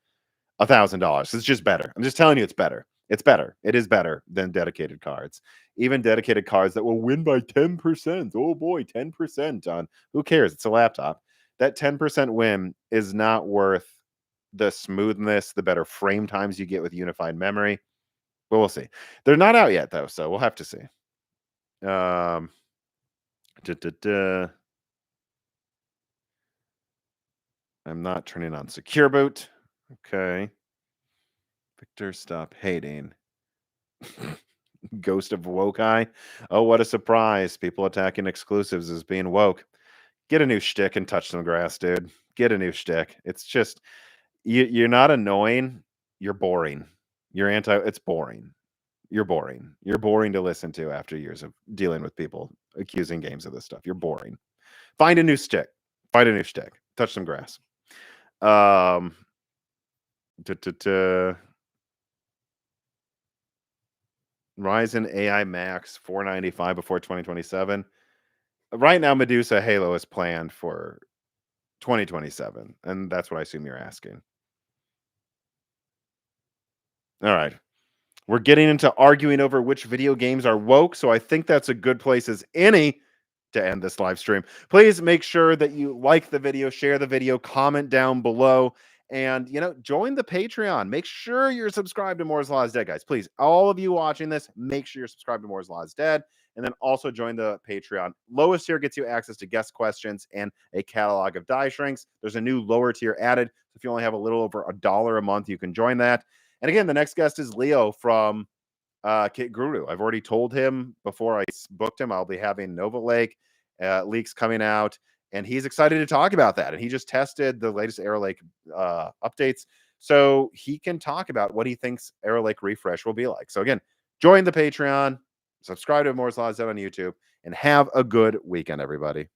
$1,000. It's just better. I'm just telling you, it's better. It's better. It is better than dedicated cards. Even dedicated cards that will win by 10%. Oh boy, 10% on who cares? It's a laptop. That 10% win is not worth the smoothness, the better frame times you get with unified memory. But we'll see. They're not out yet though, so we'll have to see. Um, I'm not turning on Secure Boot. Okay. Victor, stop hating. Ghost of Woke Eye. Oh, what a surprise. People attacking exclusives as being woke. Get a new shtick and touch some grass, dude. Get a new shtick. It's just, you're not annoying. You're boring. It's boring. You're boring. You're boring to listen to after years of dealing with people accusing games of this stuff. You're boring. Find a new stick. Find a new stick. Touch some grass. Ryzen AI Max 495 before 2027. Right now, Medusa Halo is planned for 2027, and that's what I assume you're asking. All right. We're getting into arguing over which video games are woke, so I think that's a good place as any to end this live stream. Please make sure that you like the video, share the video, comment down below, and join the Patreon. Make sure you're subscribed to Moore's Law is Dead, guys. Please, all of you watching this, make sure you're subscribed to Moore's Law is Dead, and then also join the Patreon. Lowest tier gets you access to guest questions and a catalog of die shrinks. There's a new lower tier added. So if you only have a little over $1 a month, you can join that. And again, the next guest is Leo from Kit Guru. I've already told him before I booked him, I'll be having Nova Lake leaks coming out, and he's excited to talk about that. And he just tested the latest Arrow Lake updates, so he can talk about what he thinks Arrow Lake refresh will be like. So again, join the Patreon, subscribe to Moore's Law is Dead on YouTube, and have a good weekend, everybody.